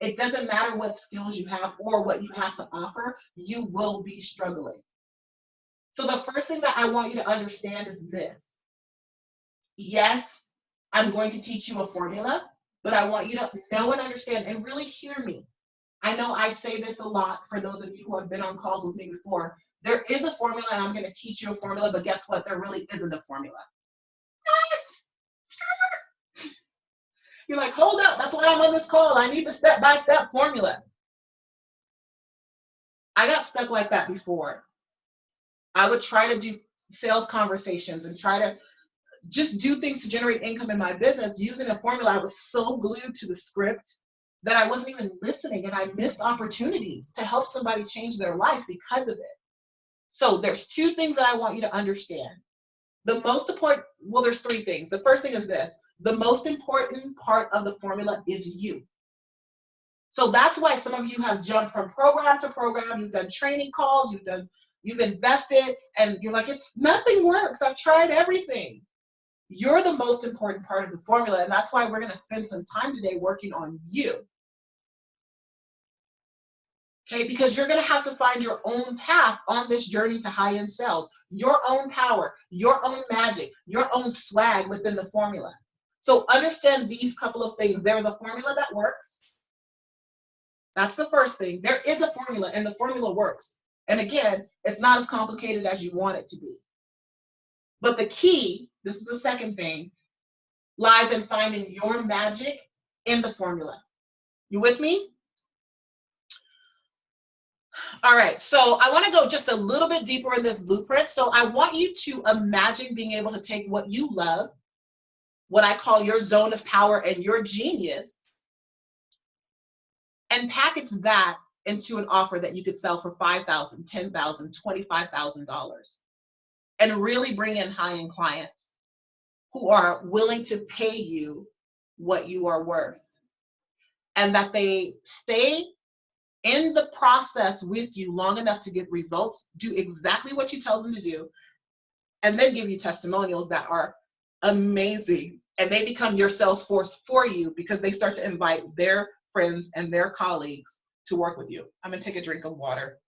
it doesn't matter what skills you have or what you have to offer, you will be struggling. So the first thing that I want you to understand is this. Yes, I'm going to teach you a formula, but I want you to know and understand and really hear me. I know I say this a lot for those of you who have been on calls with me before. There is a formula and I'm going to teach you a formula, but guess what? There really isn't a formula. What? You're like, hold up, that's why I'm on this call. I need the step-by-step formula. I got stuck like that before. I would try to do sales conversations and try to just do things to generate income in my business using a formula. I was so glued to the script that I wasn't even listening, and I missed opportunities to help somebody change their life because of it. So there's two things that I want you to understand. The most important, well, there's three things. The first thing is this. The most important part of the formula is you. So that's why some of you have jumped from program to program. You've done training calls, you've invested, and you're like, nothing works. I've tried everything. You're the most important part of the formula, and that's why we're going to spend some time today working on you. Okay, because you're going to have to find your own path on this journey to high-end sales, your own power, your own magic, your own swag within the formula. So understand these couple of things. There is a formula that works. That's the first thing. There is a formula, and the formula works. And again, it's not as complicated as you want it to be. But the key, this is the second thing, lies in finding your magic in the formula. You with me? All right, so I want to go just a little bit deeper in this blueprint. So I want you to imagine being able to take what you love, what I call your zone of power and your genius, and package that into an offer that you could sell for $5,000, $10,000, $25,000, and really bring in high-end clients who are willing to pay you what you are worth, and that they stay in the process with you long enough to get results, do exactly what you tell them to do, and then give you testimonials that are amazing, and they become your sales force for you because they start to invite their friends and their colleagues to work with you. I'm gonna take a drink of water.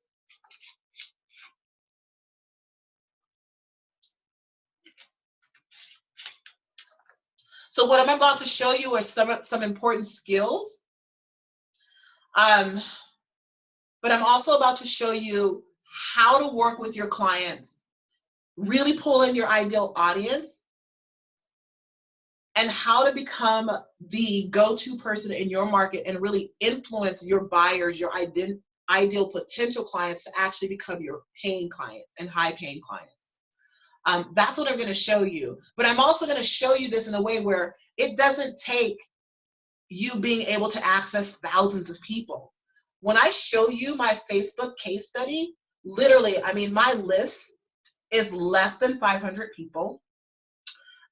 So what I'm about to show you are some important skills. But I'm also about to show you how to work with your clients, really pull in your ideal audience, and how to become the go-to person in your market and really influence your buyers, your ideal potential clients to actually become your paying clients and high-paying clients. That's what I'm going to show you. But I'm also going to show you this in a way where it doesn't take you being able to access thousands of people. When I show you my Facebook case study, literally, I mean, my list is less than 500 people.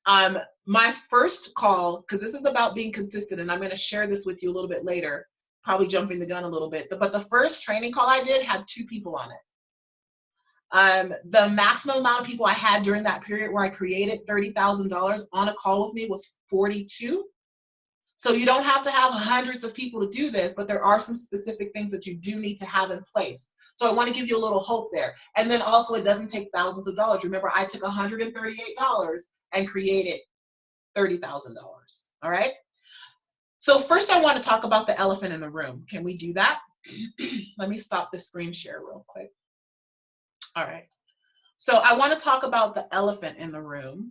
My first call, because this is about being consistent, and I'm going to share this with you a little bit later, probably jumping the gun a little bit, but the first training call I did had 2 people on it. The maximum amount of people I had during that period where I created $30,000 on a call with me was 42. So you don't have to have hundreds of people to do this, but there are some specific things that you do need to have in place. So I want to give you a little hope there. And then also, it doesn't take thousands of dollars. Remember, I took $138 and created $30,000. All right? So first I want to talk about the elephant in the room. Can we do that? Let me stop the screen share real quick. All right. So I want to talk about the elephant in the room.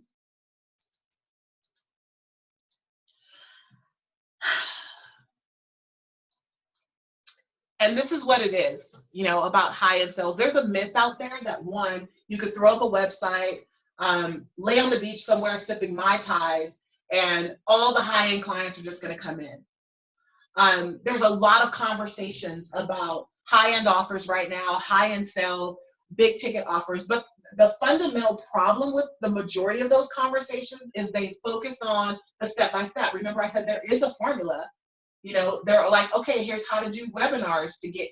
And this is what it is, you know, about high-end sales. There's a myth out there that one, you could throw up a website, lay on the beach somewhere sipping Mai Tais, and all the high-end clients are just going to come in. There's a lot of conversations about high-end offers right now, high-end sales, big ticket offers, but the fundamental problem with the majority of those conversations is they focus on the step-by-step. Remember I said there is a formula. You know, they're like, okay, here's how to do webinars to get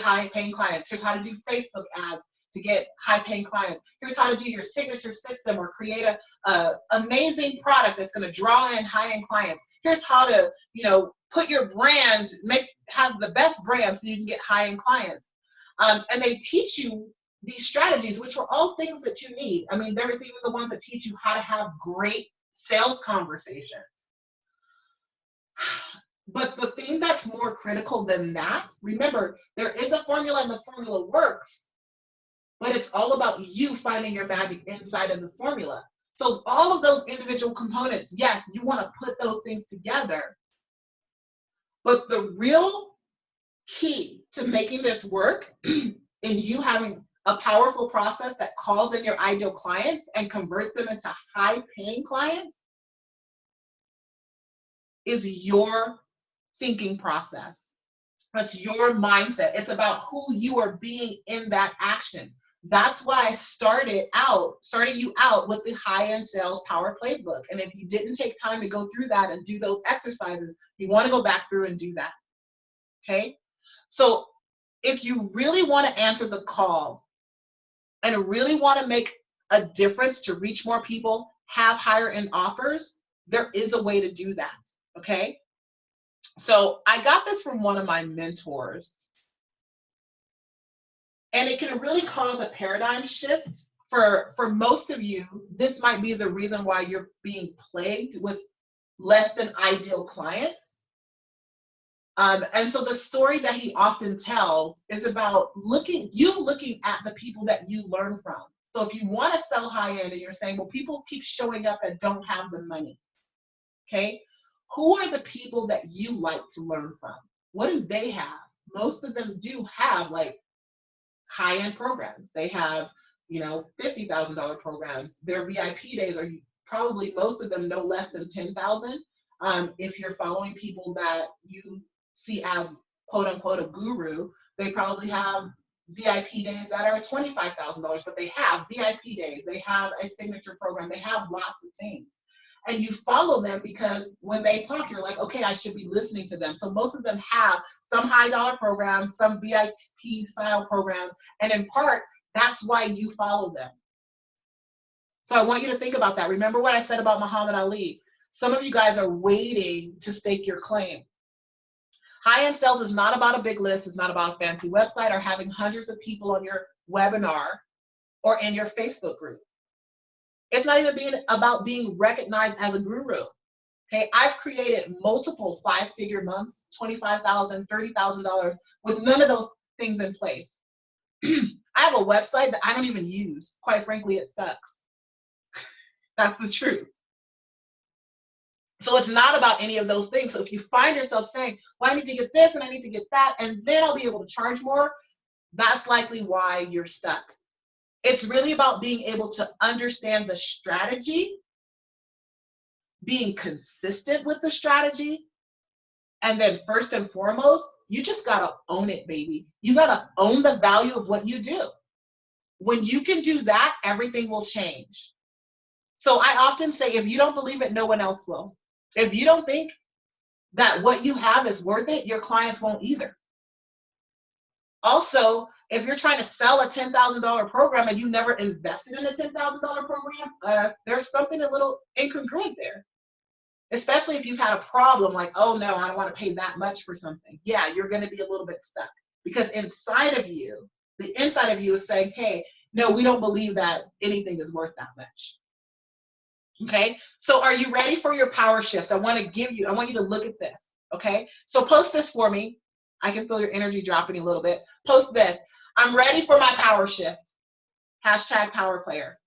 high-paying clients. Here's how to do Facebook ads to get high-paying clients. Here's how to do your signature system or create a amazing product that's going to draw in high-end clients. Here's how to, you know, put your brand, have the best brand so you can get high-end clients. And they teach you these strategies, which are all things that you need. I mean, there's even the ones that teach you how to have great sales conversations. But the thing that's more critical than that, remember, there is a formula and the formula works, but it's all about you finding your magic inside of the formula. So all of those individual components, yes, you want to put those things together. But the real key to making this work in you having a powerful process that calls in your ideal clients and converts them into high-paying clients is your thinking process. That's your mindset. It's about who you are being in that action. That's why I started you out with the high-end sales power playbook. And if you didn't take time to go through that and do those exercises, you want to go back through and do that. Okay? So if you really want to answer the call and really want to make a difference to reach more people, have higher end offers, there is a way to do that. Okay? So I got this from one of my mentors, and it can really cause a paradigm shift. For most of you, this might be the reason why you're being plagued with less than ideal clients. And so the story that he often tells is about looking at the people that you learn from. So if you want to sell high end and you're saying, well, people keep showing up and don't have the money, okay? Who are the people that you like to learn from? What do they have? Most of them do have like high-end programs. They have, you know, $50,000 programs. Their VIP days are probably most of them no less than 10,000. If you're following people that you see as quote unquote a guru, they probably have VIP days that are $25,000, but they have VIP days. They have a signature program. They have lots of things. And you follow them because when they talk, you're like, okay, I should be listening to them. So most of them have some high dollar programs, some VIP style programs, and in part, that's why you follow them. So I want you to think about that. Remember what I said about Muhammad Ali. Some of you guys are waiting to stake your claim. High-end sales is not about a big list. It's not about a fancy website or having hundreds of people on your webinar or in your Facebook group. It's not even about being recognized as a guru. Okay, I've created multiple 5-figure months, $25,000, $30,000 with none of those things in place. I have a website that I don't even use. Quite frankly, it sucks. That's the truth. So it's not about any of those things. So if you find yourself saying, well, I need to get this and I need to get that, and then I'll be able to charge more, that's likely why you're stuck. It's really about being able to understand the strategy, being consistent with the strategy, and then first and foremost, you just gotta own it, baby. You gotta own the value of what you do. When you can do that, everything will change. So I often say, if you don't believe it, no one else will. If you don't think that what you have is worth it, your clients won't either. Also, if you're trying to sell a $10,000 program and you never invested in a $10,000 program, there's something a little incongruent there. Especially if you've had a problem like, oh no, I don't want to pay that much for something. Yeah, you're going to be a little bit stuck because inside of you, the inside of you is saying, hey, no, we don't believe that anything is worth that much. Okay, so are you ready for your power shift? I want you to look at this. Okay, so post this for me. I can feel your energy dropping a little bit. Post this. I'm ready for my power shift. Hashtag power player.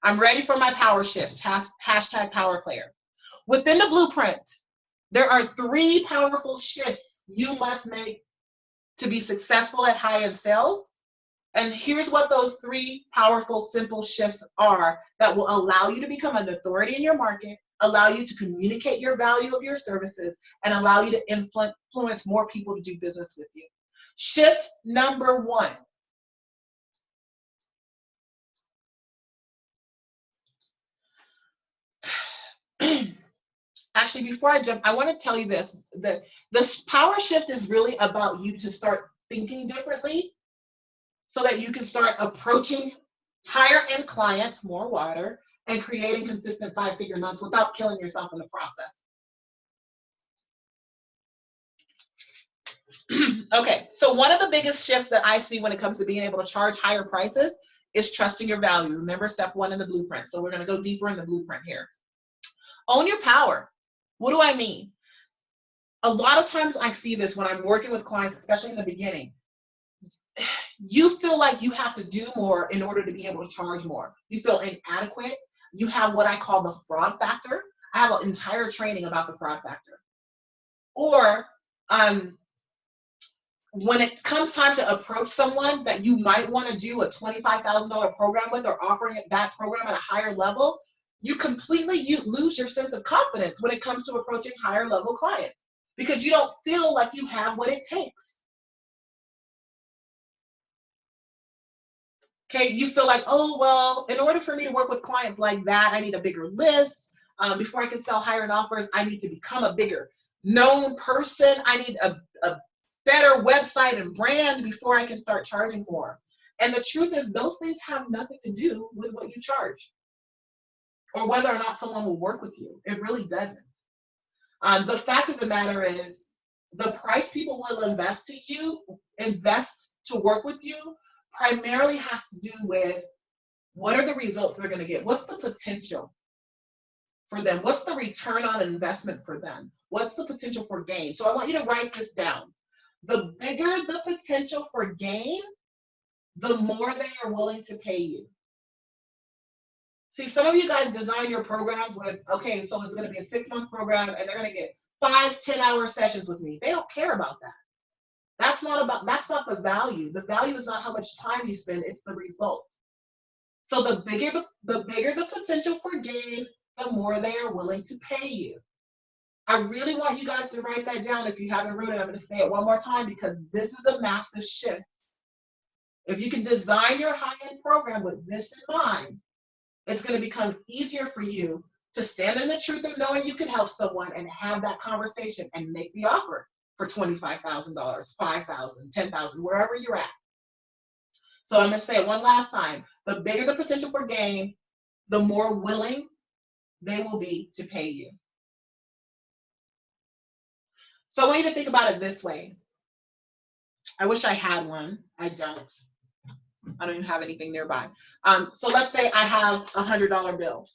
I'm ready for my power shift. Hashtag power player. Within the blueprint, there are 3 powerful shifts you must make to be successful at high-end sales. And here's what those 3 powerful, simple shifts are that will allow you to become an authority in your market, allow you to communicate your value of your services, and allow you to influence more people to do business with you. Shift number 1. Actually, before I jump, I want to tell you this. This power shift is really about you to start thinking differently so that you can start approaching higher end clients, more water, and creating consistent 5-figure months without killing yourself in the process. Okay, so one of the biggest shifts that I see when it comes to being able to charge higher prices is trusting your value. Remember step 1 in the blueprint. So we're going to go deeper in the blueprint here. Own your power. What do I mean? A lot of times I see this when I'm working with clients, especially in the beginning. You feel like you have to do more in order to be able to charge more. You feel inadequate. You have what I call the fraud factor. I have an entire training about the fraud factor. Or when it comes time to approach someone that you might want to do a $25,000 program with or offering that program at a higher level, you lose your sense of confidence when it comes to approaching higher level clients because you don't feel like you have what it takes. Okay, you feel like, oh, well, in order for me to work with clients like that, I need a bigger list. Before I can sell higher offers, I need to become a bigger known person. I need a better website and brand before I can start charging more. And the truth is, those things have nothing to do with what you charge or whether or not someone will work with you. It really doesn't. The fact of the matter is, the price people will invest to work with you primarily has to do with what are the results they're going to get? What's the potential for them? What's the return on investment for them? What's the potential for gain? So I want you to write this down. The bigger the potential for gain, the more they are willing to pay you. See, some of you guys design your programs with, okay, so it's going to be a 6-month program and they're going to get 5 10-hour sessions with me. They don't care about that. That's not the value. The value is not how much time you spend, it's the result. So the bigger the potential for gain, the more they are willing to pay you. I really want you guys to write that down. If you haven't written it, I'm going to say it one more time because this is a massive shift. If you can design your high-end program with this in mind, it's going to become easier for you to stand in the truth of knowing you can help someone and have that conversation and make the offer for $25,000, $5,000, $10,000, wherever you're at. So I'm going to say it one last time. The bigger the potential for gain, the more willing they will be to pay you. So I want you to think about it this way. I wish I had one. I don't. I don't even have anything nearby. So let's say I have a $100 bill.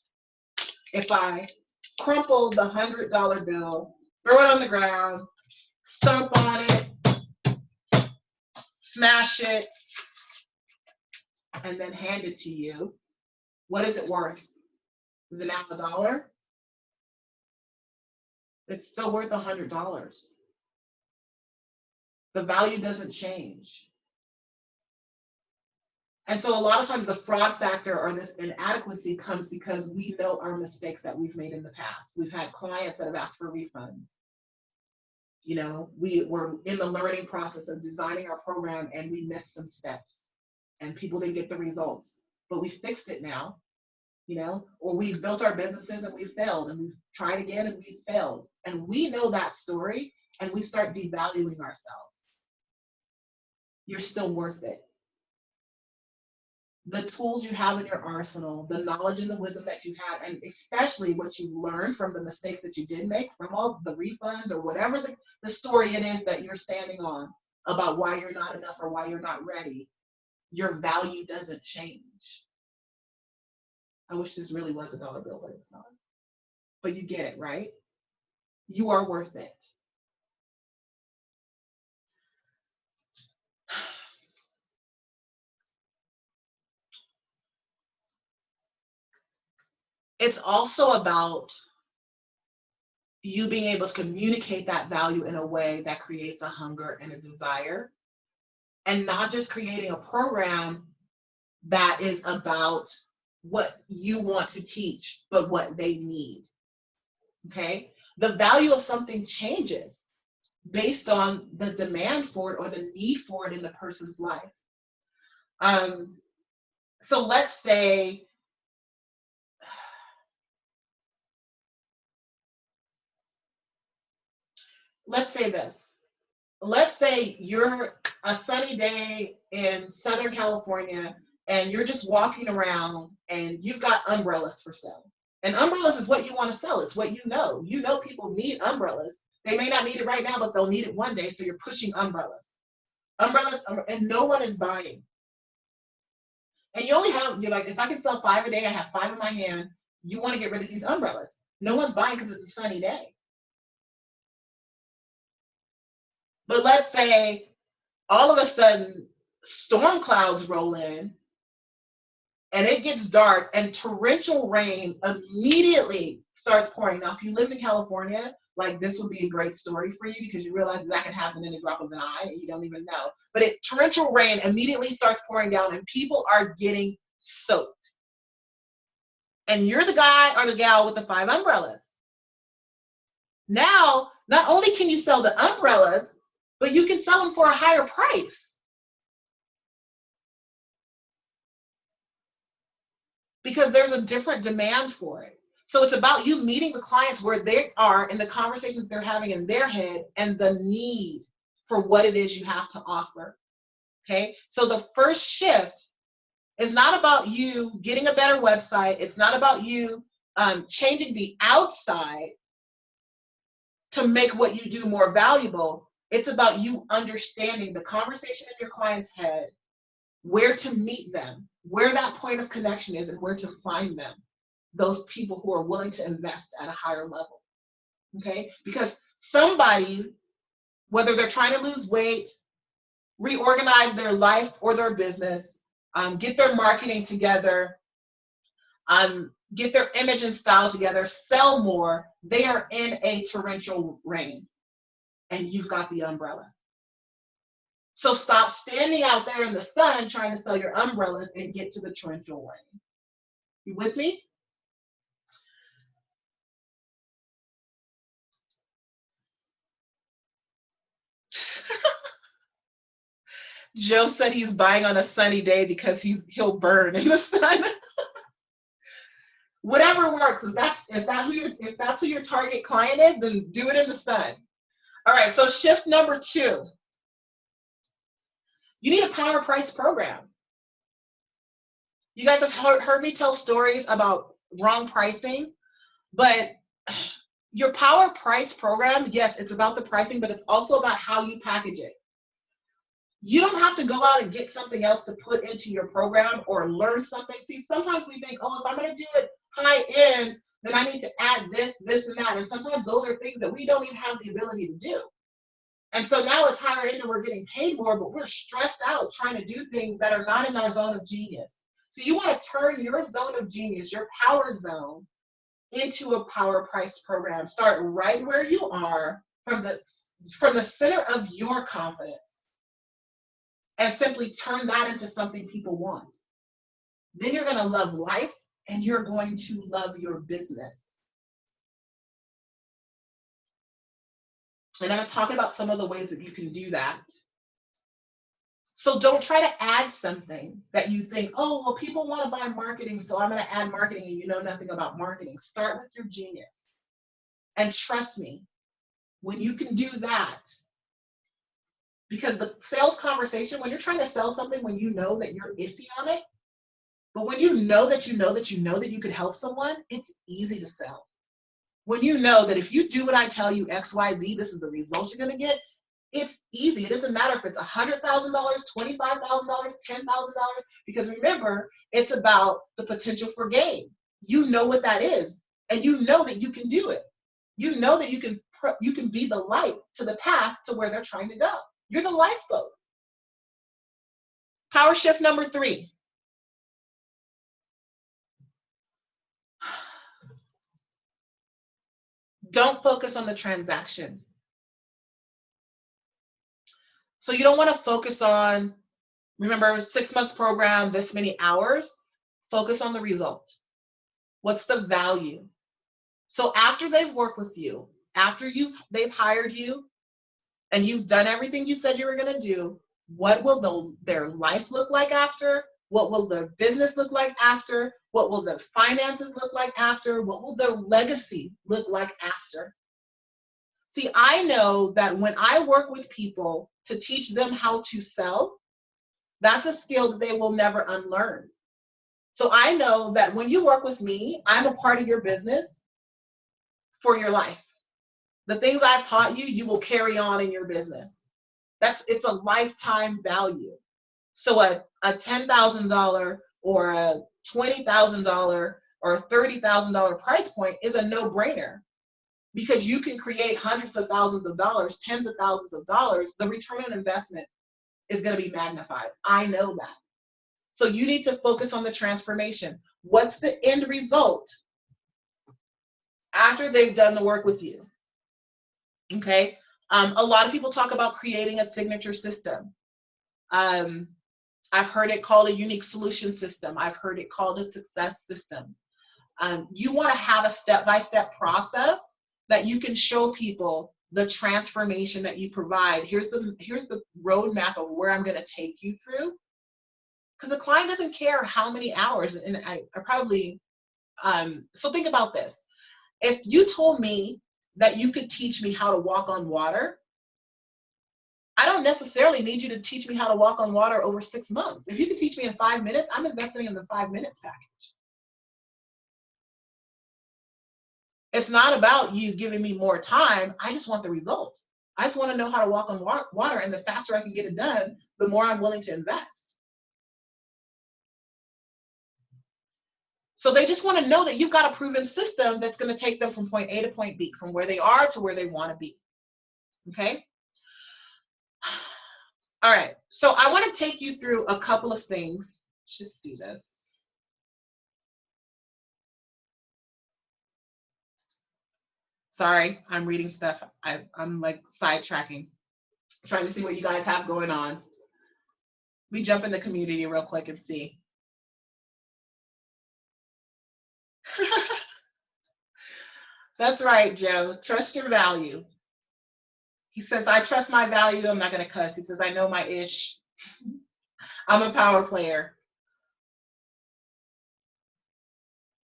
If I crumple the $100 bill, throw it on the ground, stomp on it, smash it, and then hand it to you, what is it worth? Is it now $1? It's still worth $100. The value doesn't change. And so a lot of times the fraud factor or this inadequacy comes because we know our mistakes that we've made in the past. We've had clients that have asked for refunds. You know, we were in the learning process of designing our program and we missed some steps and people didn't get the results, but we fixed it now, you know, or we've built our businesses and we failed and we've tried again and we failed. And we know that story and we start devaluing ourselves. You're still worth it. The tools you have in your arsenal, the knowledge and the wisdom that you had, and especially what you learned from the mistakes that you did make, from all the refunds or whatever the story it is that you're standing on about why you're not enough or why you're not ready, your value doesn't change. I wish this really was a dollar bill, but it's not. But you get it, right? You are worth it. It's also about you being able to communicate that value in a way that creates a hunger and a desire, and not just creating a program that is about what you want to teach, but what they need. Okay? The value of something changes based on the demand for it or the need for it in the person's life. So let's say, this. Let's say you're a sunny day in Southern California and you're just walking around and you've got umbrellas for sale. And umbrellas is what you want to sell. It's what you know. You know people need umbrellas. They may not need it right now, but they'll need it one day. So you're pushing umbrellas. And no one is buying. And you only have, you're like, if I can sell 5 a day, I have 5 in my hand. You want to get rid of these umbrellas. No one's buying because it's a sunny day. But let's say all of a sudden storm clouds roll in and it gets dark and torrential rain immediately starts pouring. Now, if you live in California, like this would be a great story for you because you realize that can happen in a drop of an eye and you don't even know. But torrential rain immediately starts pouring down and people are getting soaked. And you're the guy or the gal with the 5 umbrellas. Now, not only can you sell the umbrellas, but you can sell them for a higher price. Because there's a different demand for it. So it's about you meeting the clients where they are in the conversations they're having in their head and the need for what it is you have to offer. Okay? So the first shift is not about you getting a better website. It's not about you changing the outside to make what you do more valuable. It's about you understanding the conversation in your client's head, where to meet them, where that point of connection is, and where to find them, those people who are willing to invest at a higher level. Okay? Because somebody, whether they're trying to lose weight, reorganize their life or their business, get their marketing together, get their image and style together, sell more, they are in a torrential rain and you've got the umbrella. So stop standing out there in the sun trying to sell your umbrellas and get to the torrential rain. You with me? Joe said he's buying on a sunny day because he'll burn in the sun. Whatever works. If that's who your target client is, then do it in the sun. All right, so shift number 2. You need a power price program. You guys have heard me tell stories about wrong pricing, but your power price program, yes, it's about the pricing, but it's also about how you package it. You don't have to go out and get something else to put into your program or learn something. See, sometimes we think, oh, if I'm going to do it high end, then I need to add this, this, and that. And sometimes those are things that we don't even have the ability to do. And so now it's higher end and we're getting paid more, but we're stressed out trying to do things that are not in our zone of genius. So you want to turn your zone of genius, your power zone, into a power price program. Start right where you are from the center of your confidence and simply turn that into something people want. Then you're going to love life and you're going to love your business. And I'm going to talk about some of the ways that you can do that. So don't try to add something that you think, oh, well, people want to buy marketing, so I'm going to add marketing, and you know nothing about marketing. Start with your genius. And trust me, when you can do that, because the sales conversation, when you're trying to sell something, when you know that you're iffy on it, but when you know that you could help someone, it's easy to sell. When you know that if you do what I tell you, X, Y, Z, this is the result you're going to get, it's easy. It doesn't matter if it's $100,000, $25,000, $10,000, because remember, it's about the potential for gain. you know what that is, and you know that you can do it. You know that you can be the light to the path to where they're trying to go. You're the lifeboat. Power shift number 3. Don't focus on the transaction. So you don't want to focus on, remember, 6 months program, this many hours. Focus on the result. What's the value? So after they've worked with you, after they've hired you, and you've done everything you said you were going to do, what will their life look like after? What will their business look like after? What will their finances look like after? What will their legacy look like after? See, I know that when I work with people to teach them how to sell, that's a skill that they will never unlearn. So I know that when you work with me, I'm a part of your business for your life. The things I've taught you, you will carry on in your business. It's a lifetime value. So a $10,000 or a $20,000 or $30,000 price point is a no-brainer, because you can create hundreds of thousands of dollars, tens of thousands of dollars. The return on investment is going to be magnified. I know that. So you need to focus on the transformation. What's the end result after they've done the work with you? Okay. A lot of people talk about creating a signature system. I've heard it called a unique solution system. I've heard it called a success system. You want to have a step-by-step process that you can show people the transformation that you provide. Here's the roadmap of where I'm going to take you through. Because the client doesn't care how many hours, and I probably, so think about this. If you told me that you could teach me how to walk on water, I don't necessarily need you to teach me how to walk on water over 6 months. If you could teach me in 5 minutes, I'm investing in the 5 minutes package. It's not about you giving me more time. I just want the result. I just want to know how to walk on water, and the faster I can get it done, the more I'm willing to invest. So they just want to know that you've got a proven system that's going to take them from point A to point B, from where they are to where they want to be. Okay? All right. So I want to take you through a couple of things. Let's just see this. Sorry, I'm reading stuff. I'm like sidetracking, trying to see what you guys have going on. We jump in the community real quick and see. That's right, Joe. Trust your value. He says, I trust my value. I'm not going to cuss. He says, I know my ish. I'm a power player.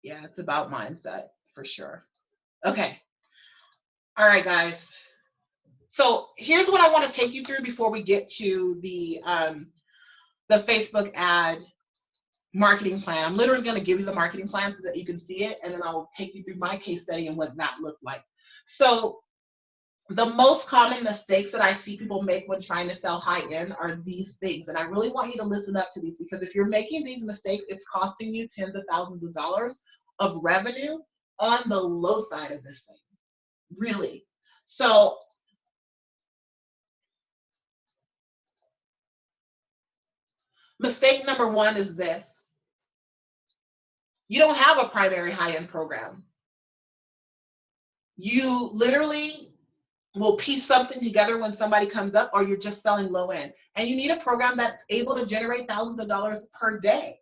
Yeah, it's about mindset for sure. Okay. All right, guys. So here's what I want to take you through before we get to the Facebook ad marketing plan. I'm literally going to give you the marketing plan so that you can see it, and then I'll take you through my case study and what that looked like. So the most common mistakes that I see people make when trying to sell high-end are these things. And I really want you to listen up to these, because if you're making these mistakes, it's costing you tens of thousands of dollars of revenue on the low side of this thing, really. So mistake number 1 is this. You don't have a primary high-end program. You literally will piece something together when somebody comes up, or you're just selling low end. And you need a program that's able to generate thousands of dollars per day.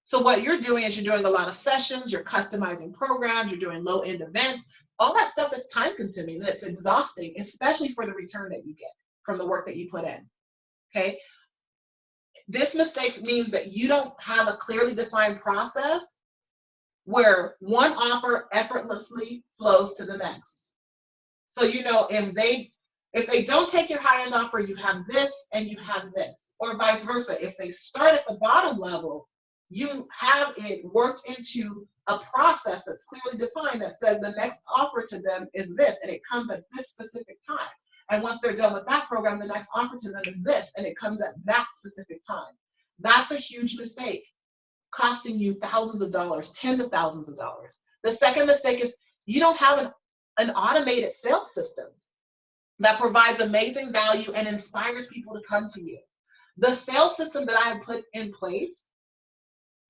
So what you're doing is you're doing a lot of sessions, you're customizing programs, you're doing low end events. All that stuff is time consuming. It's exhausting, especially for the return that you get from the work that you put in. Okay. This mistake means that you don't have a clearly defined process where one offer effortlessly flows to the next. So, you know, if they don't take your high-end offer, you have this and you have this, or vice versa. If they start at the bottom level, you have it worked into a process that's clearly defined that says the next offer to them is this, and it comes at this specific time. And once they're done with that program, the next offer to them is this, and it comes at that specific time. That's a huge mistake. costing you thousands of dollars, tens of thousands of dollars. The second mistake is you don't have an automated sales system that provides amazing value and inspires people to come to you. The sales system that I have put in place,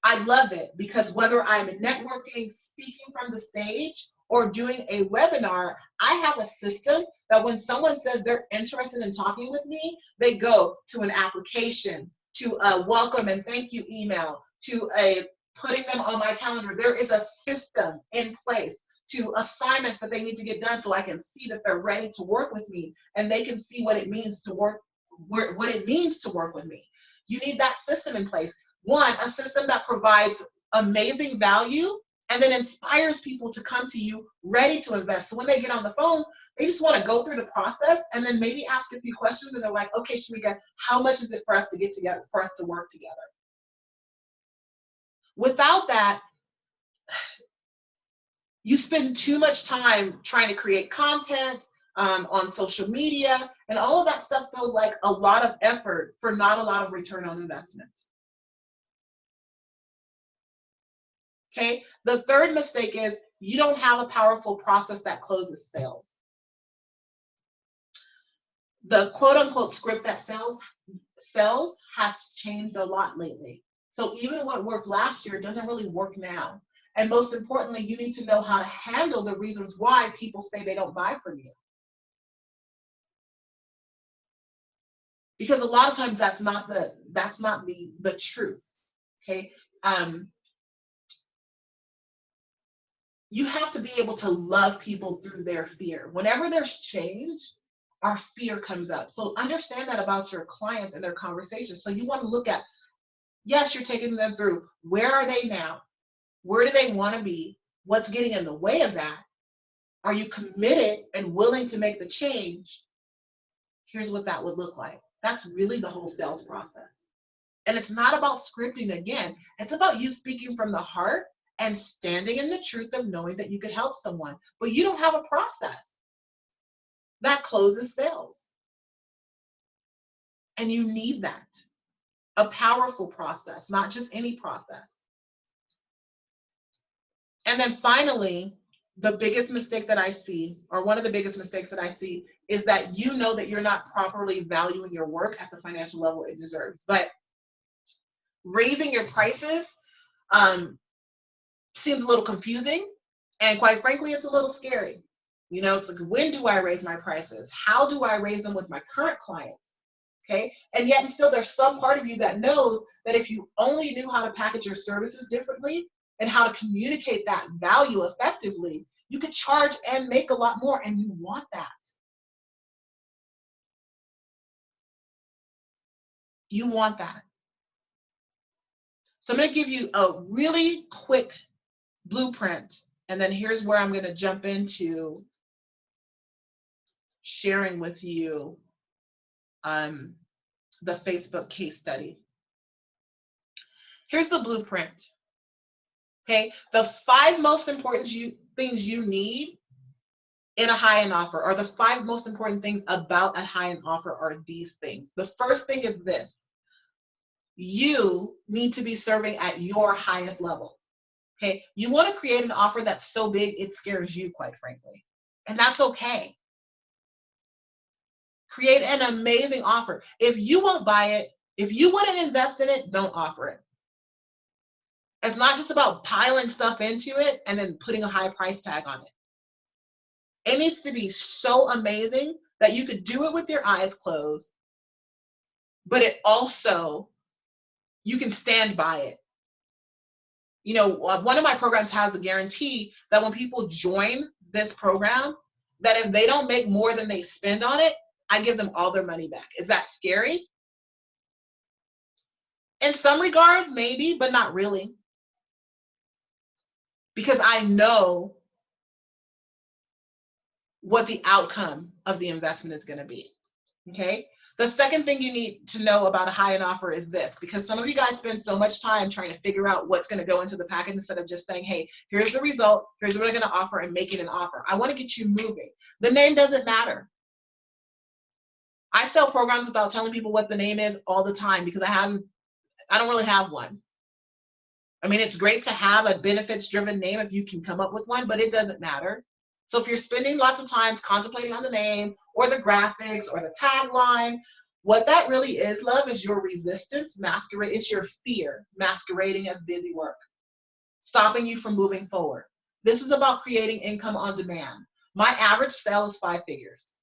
I love it because whether I'm networking, speaking from the stage, or doing a webinar, I have a system that when someone says they're interested in talking with me, they go to an application, to a welcome and thank you email, to a putting them on my calendar. There is a system in place to assignments that they need to get done so I can see that they're ready to work with me and they can see what it means to work, what it means to work with me. You need that system in place. One, a system that provides amazing value and then inspires people to come to you ready to invest. So when they get on the phone, they just want to go through the process and then maybe ask a few questions and they're like, okay, Shameca, how much is it for us to get together, for us to work together? Without that, you spend too much time trying to create content on social media, and all of that stuff feels like a lot of effort for not a lot of return on investment. Okay, the third mistake is you don't have a powerful process that closes sales. The quote unquote script that sells has changed a lot lately. So even what worked last year doesn't really work now. And most importantly, you need to know how to handle the reasons why people say they don't buy from you. Because a lot of times that's not the truth. Okay. You have to be able to love people through their fear. Whenever there's change, our fear comes up. So understand that about your clients and their conversations. So you want to look at, yes, you're taking them through, where are they now? Where do they want to be? What's getting in the way of that? Are you committed and willing to make the change? Here's what that would look like. That's really the whole sales process. And it's not about scripting again. It's about you speaking from the heart and standing in the truth of knowing that you could help someone. But you don't have a process that closes sales. And you need that. A powerful process, not just any process. And then finally, the biggest mistake that I see, or one of the biggest mistakes that I see, is that you know that you're not properly valuing your work at the financial level it deserves. But raising your prices seems a little confusing, and quite frankly, it's a little scary. You know, it's like, when do I raise my prices? How do I raise them with my current clients? Okay, and yet and still there's some part of you that knows that if you only knew how to package your services differently and how to communicate that value effectively, you could charge and make a lot more, and you want that. You want that. So I'm going to give you a really quick blueprint, and then here's where I'm going to jump into sharing with you the Facebook case study. Here's the blueprint. Okay, the 5 most important things you need in a high-end offer, or the 5 most important things about a high-end offer are these things. The first thing is this: you need to be serving at your highest level. Okay, you want to create an offer that's so big it scares you, quite frankly, and that's okay. Create an amazing offer. If you won't buy it, if you wouldn't invest in it, don't offer it. It's not just about piling stuff into it and then putting a high price tag on it. It needs to be so amazing that you could do it with your eyes closed, but it also, you can stand by it. You know, one of my programs has a guarantee that when people join this program, that if they don't make more than they spend on it, I give them all their money back. Is that scary? In some regards, maybe, but not really. Because I know what the outcome of the investment is going to be. Okay? The second thing you need to know about a high-end offer is this, because some of you guys spend so much time trying to figure out what's going to go into the package instead of just saying, hey, here's the result, here's what I'm going to offer, and make it an offer. I want to get you moving. The name doesn't matter. I sell programs without telling people what the name is all the time because I don't really have one. I mean, it's great to have a benefits-driven name if you can come up with one, but it doesn't matter. So if you're spending lots of time contemplating on the name or the graphics or the tagline, what that really is, love, is your resistance masquerade. It's your fear masquerading as busy work, stopping you from moving forward. This is about creating income on demand. My average sale is 5 figures.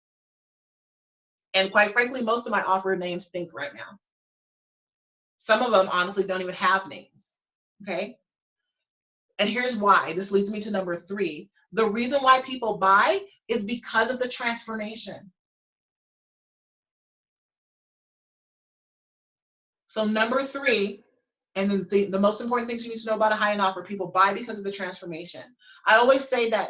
And quite frankly, most of my offer names stink right now. Some of them honestly don't even have names, okay? And here's why. This leads me to number 3. The reason why people buy is because of the transformation. So number 3, and the most important things you need to know about a high-end offer, people buy because of the transformation. I always say that,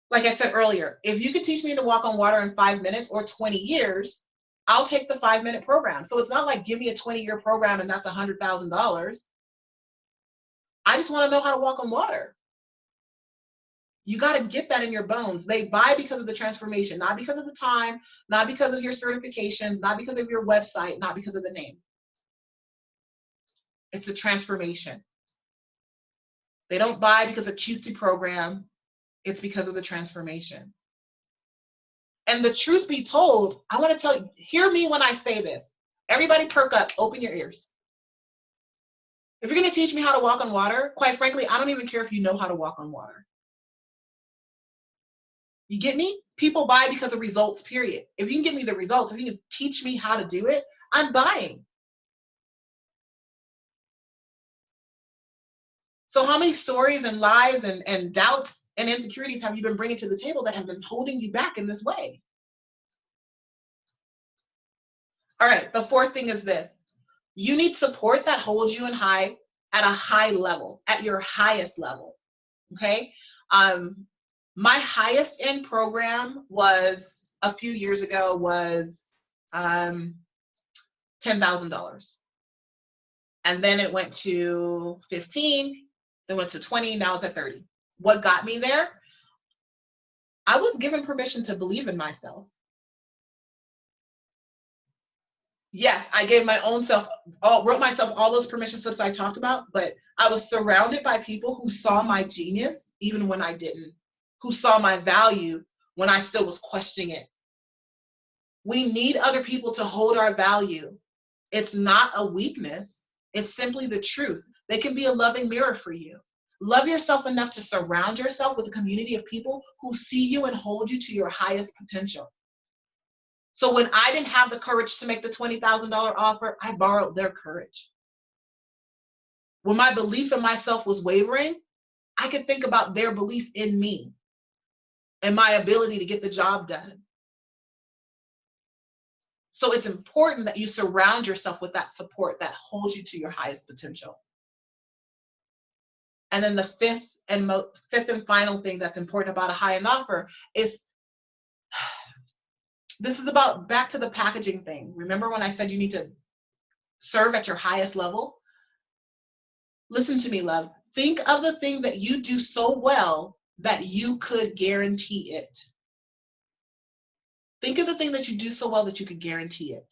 like I said earlier, if you could teach me to walk on water in 5 minutes or 20 years, I'll take the 5-minute program. So it's not like give me a 20-year program and that's $100,000. I just want to know how to walk on water. You got to get that in your bones. They buy because of the transformation, not because of the time, not because of your certifications, not because of your website, not because of the name. It's the transformation. They don't buy because of cutesy program. It's because of the transformation. And the truth be told, I want to tell you, hear me when I say this. Everybody perk up, open your ears. If you're going to teach me how to walk on water, quite frankly, I don't even care if you know how to walk on water. You get me? People buy because of results, period. If you can give me the results, if you can teach me how to do it, I'm buying. So how many stories and lies and doubts and insecurities have you been bringing to the table that have been holding you back in this way? All right, the 4th thing is this. You need support that holds you at a high level, at your highest level, okay? My highest end program was, a few years ago, was $10,000. And then it went to 15, then went to 20, now it's at 30. What got me there? I was given permission to believe in myself. Yes, I gave my own self, wrote myself all those permission slips I talked about, but I was surrounded by people who saw my genius even when I didn't, who saw my value when I still was questioning it. We need other people to hold our value. It's not a weakness. It's simply the truth. They can be a loving mirror for you. Love yourself enough to surround yourself with a community of people who see you and hold you to your highest potential. So when I didn't have the courage to make the $20,000 offer, I borrowed their courage. When my belief in myself was wavering, I could think about their belief in me and my ability to get the job done. So it's important that you surround yourself with that support that holds you to your highest potential. And then the fifth and final thing that's important about a high-end offer is, this is about, back to the packaging thing. Remember when I said you need to serve at your highest level? Listen to me, love. Think of the thing that you do so well that you could guarantee it. Think of the thing that you do so well that you could guarantee it.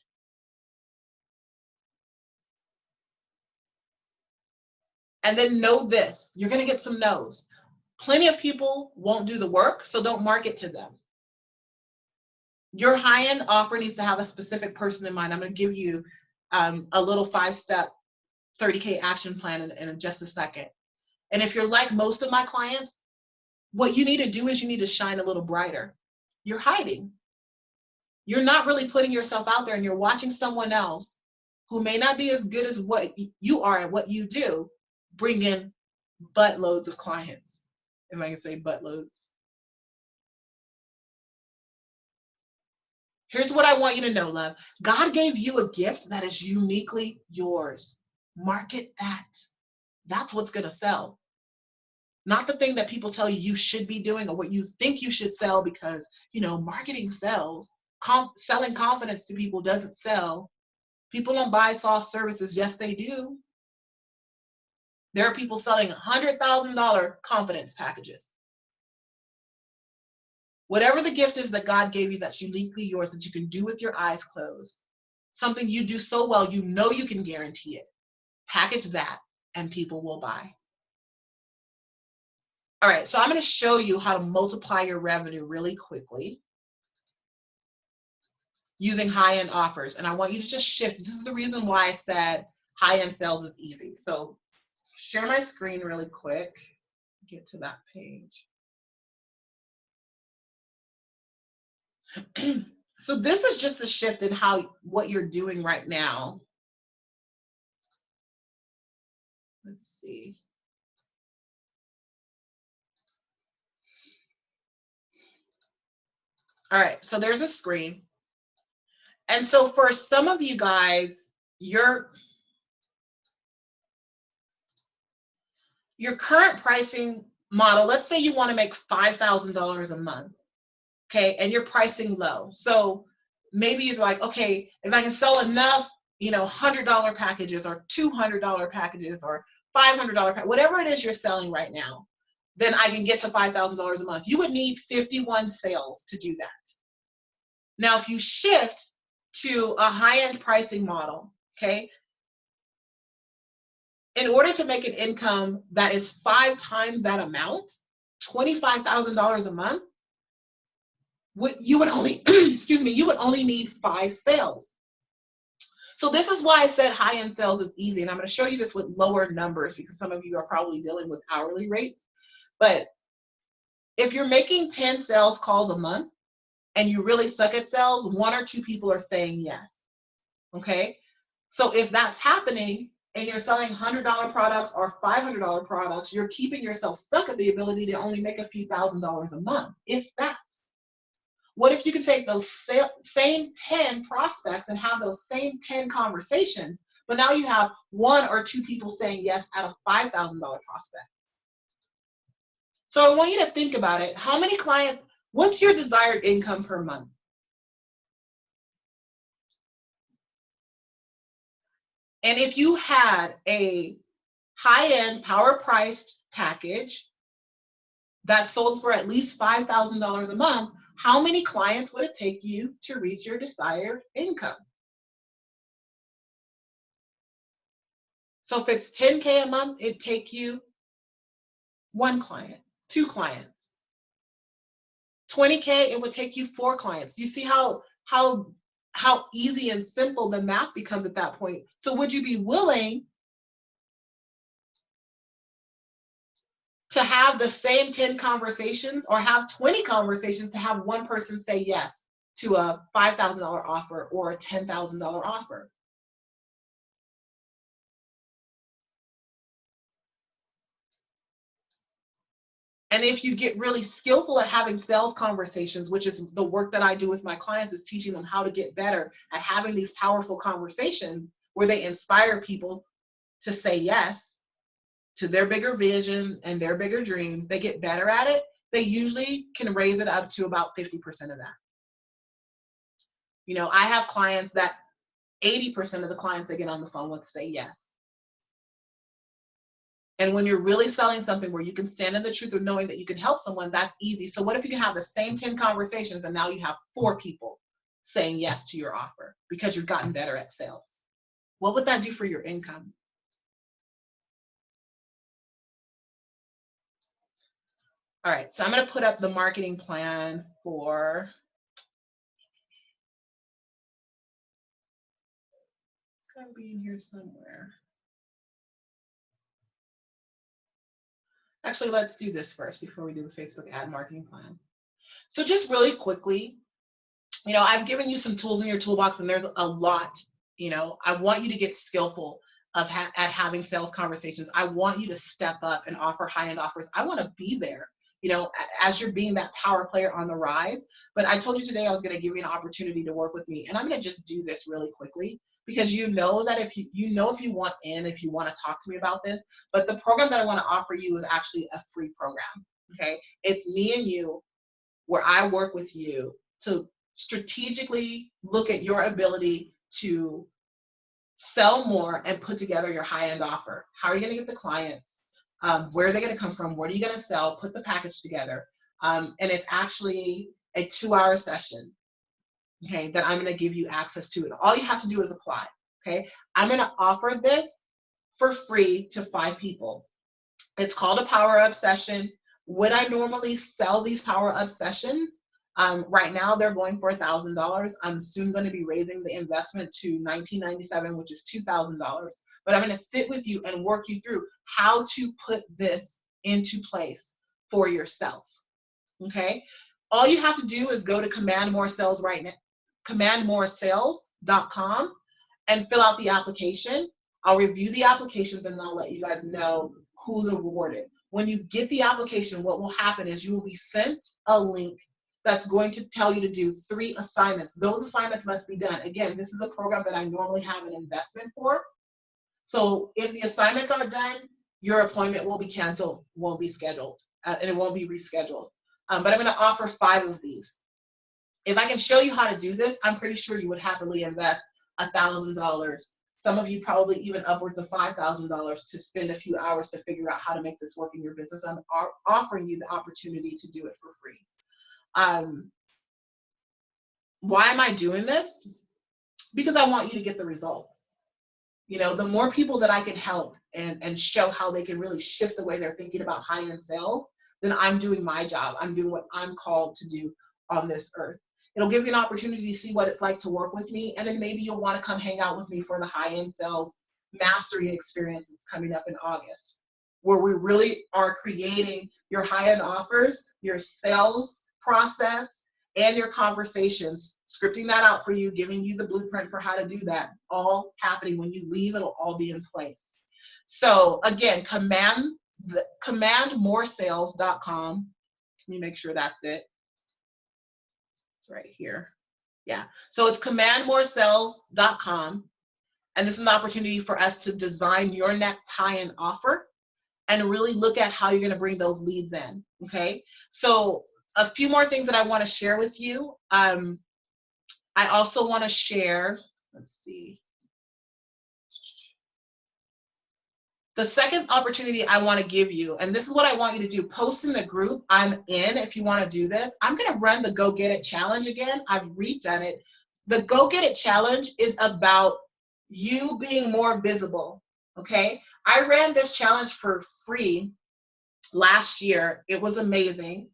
And then know this, you're going to get some no's. Plenty of people won't do the work, so don't market to them. Your high-end offer needs to have a specific person in mind. I'm going to give you a little 5-step 30K action plan in just a second. And if you're like most of my clients, what you need to do is you need to shine a little brighter. You're hiding. You're not really putting yourself out there, and you're watching someone else who may not be as good as what you are at what you do bring in buttloads of clients. If I can say buttloads. Here's what I want you to know, love. God gave you a gift that is uniquely yours. Market that. That's what's going to sell. Not the thing that people tell you you should be doing or what you think you should sell because, marketing sells. Selling confidence to people doesn't sell. People don't buy soft services. Yes, they do. There are people selling $100,000 confidence packages. Whatever the gift is that God gave you that's uniquely yours that you can do with your eyes closed, something you do so well, you know you can guarantee it. Package that and people will buy. All right, so I'm going to show you how to multiply your revenue really quickly using high-end offers. And I want you to just shift. This is the reason why I said high-end sales is easy. So share my screen really quick. Get to that page. So this is just a shift in what you're doing right now. Let's see. All right, so there's a screen. And so for some of you guys, your current pricing model, let's say you want to make $5,000 a month, okay, and you're pricing low. So maybe you're like, okay, if I can sell enough, $100 packages or $200 packages or $500, whatever it is you're selling right now, then I can get to $5,000 a month. You would need 51 sales to do that. Now, if you shift to a high-end pricing model, okay, in order to make an income that is 5 times that amount, $25,000 a month, you would only, you would only need 5 sales. So this is why I said high-end sales is easy, and I'm going to show you this with lower numbers because some of you are probably dealing with hourly rates. But if you're making 10 sales calls a month and you really suck at sales, 1 or 2 people are saying yes, okay? So if that's happening and you're selling $100 products or $500 products, you're keeping yourself stuck at the ability to only make a few $1,000s a month, if that. What if you can take those same 10 prospects and have those same 10 conversations, but now you have 1 or 2 people saying yes out of $5,000 prospect? So I want you to think about it. How many clients, what's your desired income per month? And if you had a high-end power-priced package that sold for at least $5,000 a month, how many clients would it take you to reach your desired income? So if it's $10K a month, it'd take you 1 client, 2 clients. $20K, it would take you 4 clients. You see how easy and simple the math becomes at that point. So would you be willing to have the same 10 conversations or have 20 conversations to have 1 person say yes to a $5,000 offer or a $10,000 offer? And if you get really skillful at having sales conversations, which is the work that I do with my clients, is teaching them how to get better at having these powerful conversations where they inspire people to say yes to their bigger vision and their bigger dreams. They get better at it. They usually can raise it up to about 50% of that. I have clients that 80% of the clients they get on the phone with say yes. And when you're really selling something where you can stand in the truth of knowing that you can help someone, that's easy. So what if you can have the same 10 conversations and now you have 4 people saying yes to your offer because you've gotten better at sales? What would that do for your income? All right, so I'm going to put up the marketing plan for it's got to be in here somewhere. Actually, let's do this first before we do the Facebook ad marketing plan. So just really quickly, I've given you some tools in your toolbox, and there's a lot. I want you to get skillful at having sales conversations. I want you to step up and offer high-end offers. I want to be there, as you're being that power player on the rise. But I told you today I was going to give you an opportunity to work with me, and I'm going to just do this really quickly because that if you want if you want to talk to me about this. But the program that I want to offer you is actually a free program. Okay, it's me and you, where I work with you to strategically look at your ability to sell more and put together your high-end offer. How are you going to get the clients? Where are they going to come from? What are you going to sell? Put the package together. And it's actually a 2-hour session, okay, that I'm going to give you access to. And all you have to do is apply, okay? I'm going to offer this for free to 5 people. It's called a power up session. Would I normally sell these power up sessions? Right now they're going for $1,000. I'm soon going to be raising the investment to $1,997, which is $2,000. But I'm going to sit with you and work you through how to put this into place for yourself. Okay? All you have to do is go to Command More Sales right now, commandmoresales.com, and fill out the application. I'll review the applications and I'll let you guys know who's awarded. When you get the application, what will happen is you will be sent a link that's going to tell you to do 3 assignments. Those assignments must be done. Again, this is a program that I normally have an investment for. So if the assignments are done, your appointment will be canceled, won't be scheduled, and it won't be rescheduled. But I'm going to offer 5 of these. If I can show you how to do this, I'm pretty sure you would happily invest $1,000. Some of you probably even upwards of $5,000 to spend a few hours to figure out how to make this work in your business. I'm offering you the opportunity to do it for free. Why am I doing this? Because I want you to get the results. You know, the more people that I can help and show how they can really shift the way they're thinking about high-end sales, then I'm doing my job. I'm doing what I'm called to do on this earth. It'll give you an opportunity to see what it's like to work with me, and then maybe you'll want to come hang out with me for the high-end sales mastery experience that's coming up in August, where we really are creating your high-end offers, your sales process, and your conversations, scripting that out for you, giving you the blueprint for how to do that, all happening when you leave. It'll all be in place. So again, commandmoresales.com. Let me make sure that's it. It's right here. Yeah. So it's commandmoresales.com. And this is an opportunity for us to design your next high-end offer and really look at how you're going to bring those leads in. Okay. So a few more things that I want to share with you. I also want to share, let's see. The second opportunity I want to give you, and this is what I want you to do, post in the group I'm in if you want to do this. I'm going to run the Go Get It Challenge again. I've redone it. The Go Get It Challenge is about you being more visible, okay? I ran this challenge for free last year. It was amazing.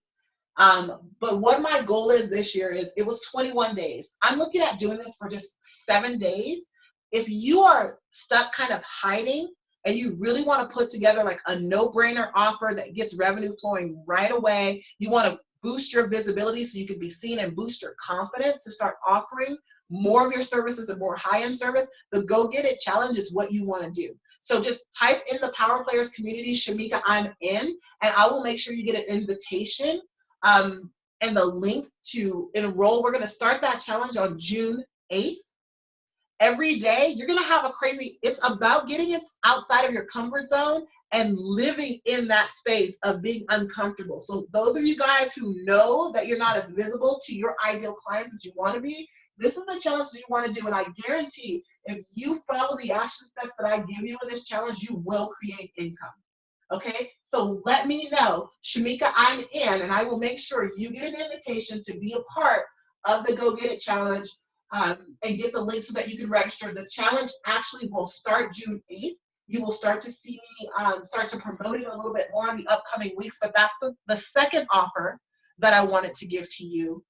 But what my goal is this year is, it was 21 days. I'm looking at doing this for just 7 days. If you are stuck kind of hiding and you really want to put together like a no-brainer offer that gets revenue flowing right away, you want to boost your visibility so you can be seen and boost your confidence to start offering more of your services and more high-end service, the Go Get It Challenge is what you want to do. So just type in the Power Players community, Shameca, I'm in, and I will make sure you get an invitation and the link to enroll. We're going to start that challenge on June 8th. Every day, you're going to have a crazy, it's about getting it outside of your comfort zone and living in that space of being uncomfortable. So those of you guys who know that you're not as visible to your ideal clients as you want to be, this is the challenge that you want to do. And I guarantee if you follow the action steps that I give you in this challenge, you will create income. Okay, so let me know, Shameca, I'm in, and I will make sure you get an invitation to be a part of the Go Get It Challenge and get the link so that you can register. The challenge actually will start June 8th. You will start to see me start to promote it a little bit more in the upcoming weeks, but that's the second offer that I wanted to give to you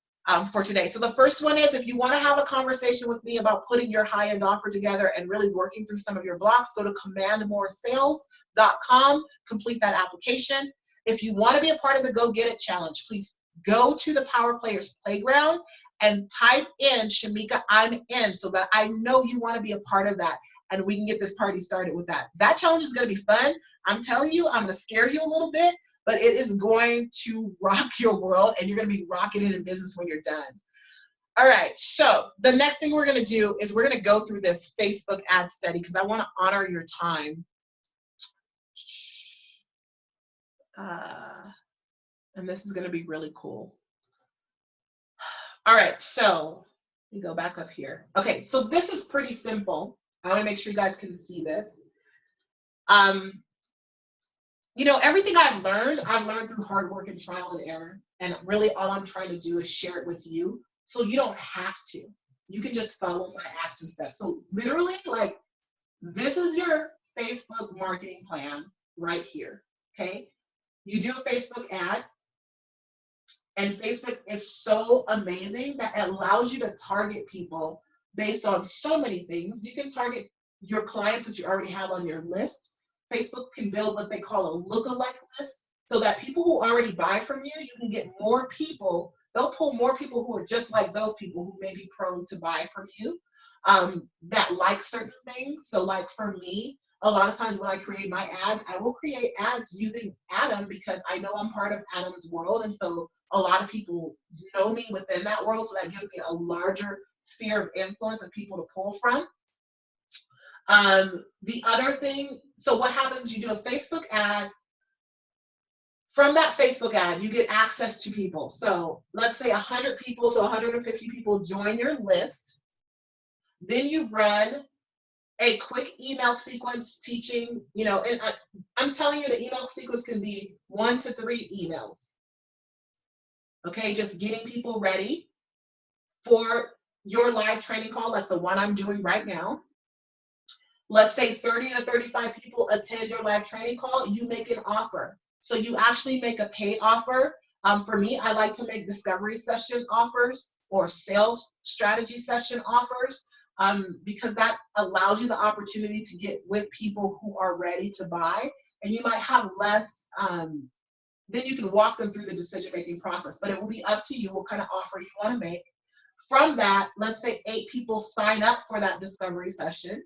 for today. So the first one is, if you want to have a conversation with me about putting your high-end offer together and really working through some of your blocks, go to commandmoresales.com, complete that application. If you want to be a part of the Go Get It Challenge, please go to the Power Players Playground and type in Shameca, I'm in, so that I know you want to be a part of that, and we can get this party started with that. That challenge is going to be fun. I'm telling you, I'm going to scare you a little bit, but it is going to rock your world, and you're going to be rocking it in business when you're done. All right, so the next thing we're going to do is we're going to go through this Facebook ad study because I want to honor your time. And this is going to be really cool. All right, so let me go back up here. Okay, so this is pretty simple. I want to make sure you guys can see this. You know, everything I've learned through hard work and trial and error. And really all I'm trying to do is share it with you so you don't have to. You can just follow my action steps. So literally, like, this is your Facebook marketing plan right here, okay? You do a Facebook ad, and Facebook is so amazing that it allows you to target people based on so many things. You can target your clients that you already have on your list. Facebook can build what they call a lookalike list, so that people who already buy from you, you can get more people. They'll pull more people who are just like those people who may be prone to buy from you, that like certain things. So like for me, a lot of times when I create my ads, I will create ads using Adam because I know I'm part of Adam's world. And so a lot of people know me within that world. So that gives me a larger sphere of influence and people to pull from. The other thing, so what happens is you do a Facebook ad. From that Facebook ad, you get access to people. So let's say 100 people to 150 people join your list. Then you run a quick email sequence teaching, and I'm telling you the email sequence can be 1 to 3 emails. Okay, just getting people ready for your live training call, like the one I'm doing right now. Let's say 30 to 35 people attend your live training call, you make an offer. So you actually make a paid offer. For me, I like to make discovery session offers or sales strategy session offers, because that allows you the opportunity to get with people who are ready to buy, and you might have less, then you can walk them through the decision-making process, but it will be up to you what kind of offer you want to make. From that, let's say 8 people sign up for that discovery session.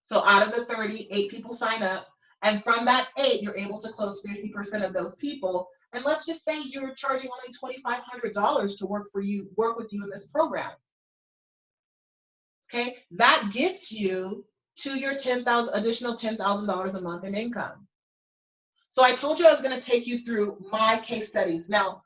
So out of the 30, 8 people sign up. And from that 8, you're able to close 50% of those people. And let's just say you're charging only $2,500 to work with you in this program. Okay, that gets you to your additional $10,000 a month in income. So I told you I was going to take you through my case studies. Now,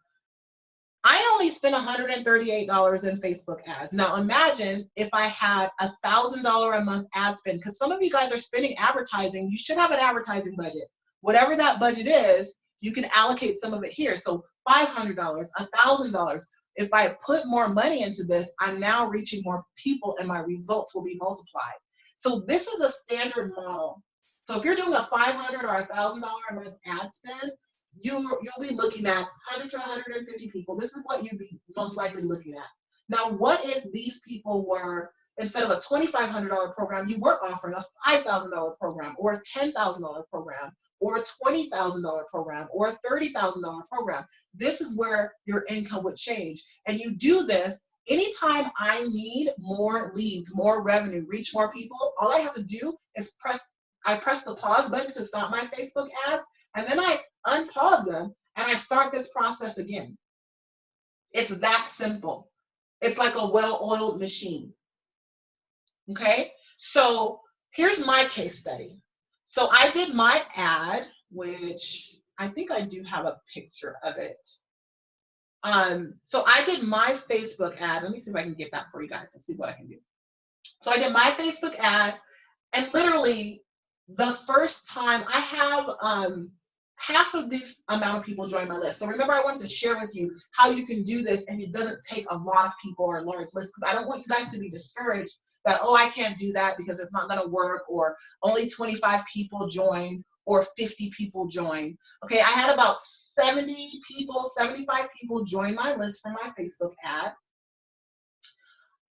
I only spent $138 in Facebook ads. Now imagine if I had $1,000 a month ad spend, because some of you guys are spending advertising. You should have an advertising budget. Whatever that budget is, you can allocate some of it here. So $500, $1,000. If I put more money into this, I'm now reaching more people and my results will be multiplied. So this is a standard model. So if you're doing a $500 or $1,000 a month ad spend, you'll be looking at 100 to 150 people. This is what you'd be most likely looking at. Now, what if these people were, instead of a $2,500 program, you were offering a $5,000 program or a $10,000 program or a $20,000 program or a $30,000 program? This is where your income would change. And you do this anytime I need more leads, more revenue, reach more people. All I have to do is press the pause button to stop my Facebook ads, and then I unpause them and I start this process again. It's that simple. It's like a well-oiled machine. Okay, so here's my case study. So I did my ad, which I think I do have a picture of it. So I did my Facebook ad. Let me see if I can get that for you guys and see what I can do. So I did my Facebook ad, and literally the first time I have half of this amount of people join my list. So remember, I wanted to share with you how you can do this and it doesn't take a lot of people or a large list, because I don't want you guys to be discouraged that, oh, I can't do that because it's not going to work, or only 25 people join or 50 people join. Okay, I had about 70 people, 75 people join my list for my Facebook ad.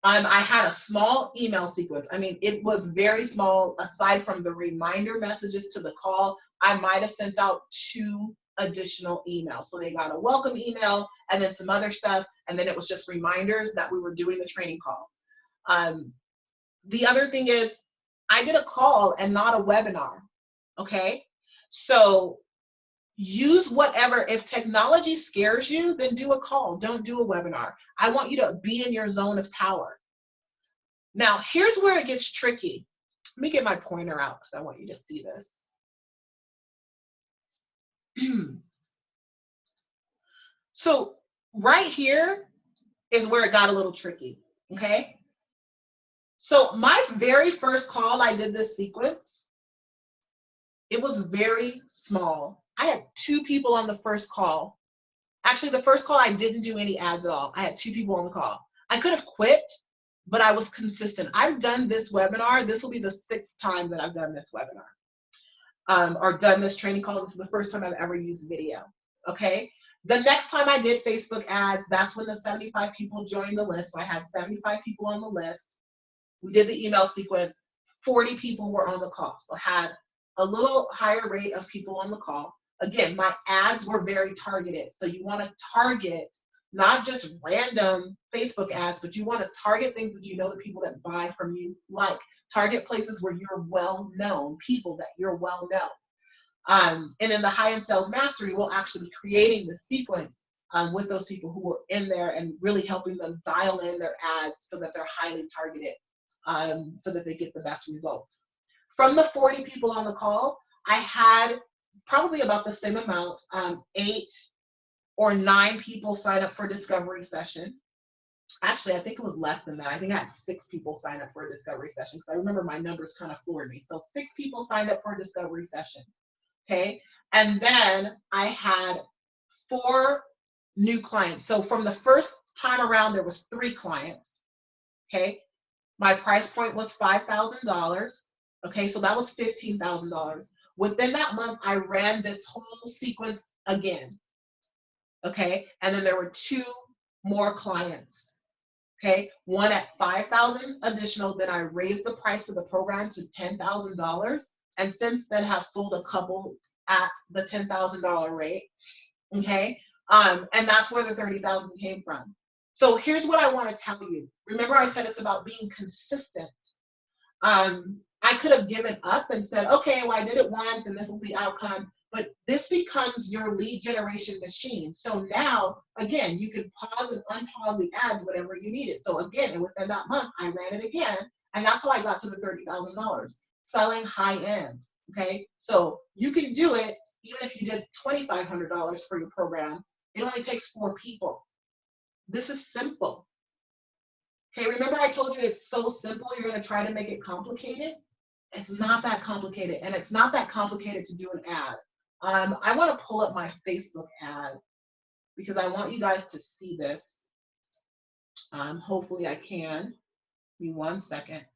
I had a small email sequence. I mean, it was very small. Aside from the reminder messages to the call, I might have sent out 2 additional emails. So they got a welcome email and then some other stuff, and then it was just reminders that we were doing the training call. The other thing is, I did a call and not a webinar. Okay, so use whatever. If technology scares you, then do a call. Don't do a webinar. I want you to be in your zone of power. Now, here's where it gets tricky. Let me get my pointer out because I want you to see this. So right here is where it got a little tricky, okay? So my very first call I did this sequence, it was very small. I had 2 people on the first call. Actually, the first call I didn't do any ads at all. I had 2 people on the call. I could have quit, but I was consistent. I've done this webinar. This will be the 6th time that I've done this webinar or done this training call. This is the first time I've ever used video. Okay. The next time I did Facebook ads, that's when the 75 people joined the list. So I had 75 people on the list. We did the email sequence. 40 people were on the call. So I had a little higher rate of people on the call. Again, my ads were very targeted. So you want to target not just random Facebook ads, but you want to target things that you know the people that buy from you like. Target places where you're well known, people that you're well known. And in the high-end sales mastery, we'll actually be creating the sequence with those people who are in there and really helping them dial in their ads so that they're highly targeted, so that they get the best results. From the 40 people on the call, I had probably about the same amount, 8 or 9 people sign up for a discovery session. Actually, I think it was less than that. I think I had 6 people sign up for a discovery session because I remember my numbers kind of floored me. So 6 people signed up for a discovery session. Okay, and then I had 4 new clients. So from the first time around, there was 3 clients. Okay, my price point was $5,000. Okay, so that was $15,000. Within that month, I ran this whole sequence again. Okay, and then there were 2 more clients. Okay, one at $5,000 additional. Then I raised the price of the program to $10,000. And since then have sold a couple at the $10,000 rate, okay? And that's where the $30,000 came from. So here's what I want to tell you. Remember I said it's about being consistent. I could have given up and said, okay, well, I did it once and this is the outcome, but this becomes your lead generation machine. So now, again, you can pause and unpause the ads whenever you need it. So again, within that month, I ran it again, and that's how I got to the $30,000. Selling high end, okay? So you can do it even if you did $2,500 for your program. It only takes 4 people. This is simple. Okay, remember I told you it's so simple, you're gonna try to make it complicated? It's not that complicated, and it's not that complicated to do an ad. I wanna pull up my Facebook ad because I want you guys to see this. Hopefully I can. Give me 1 second.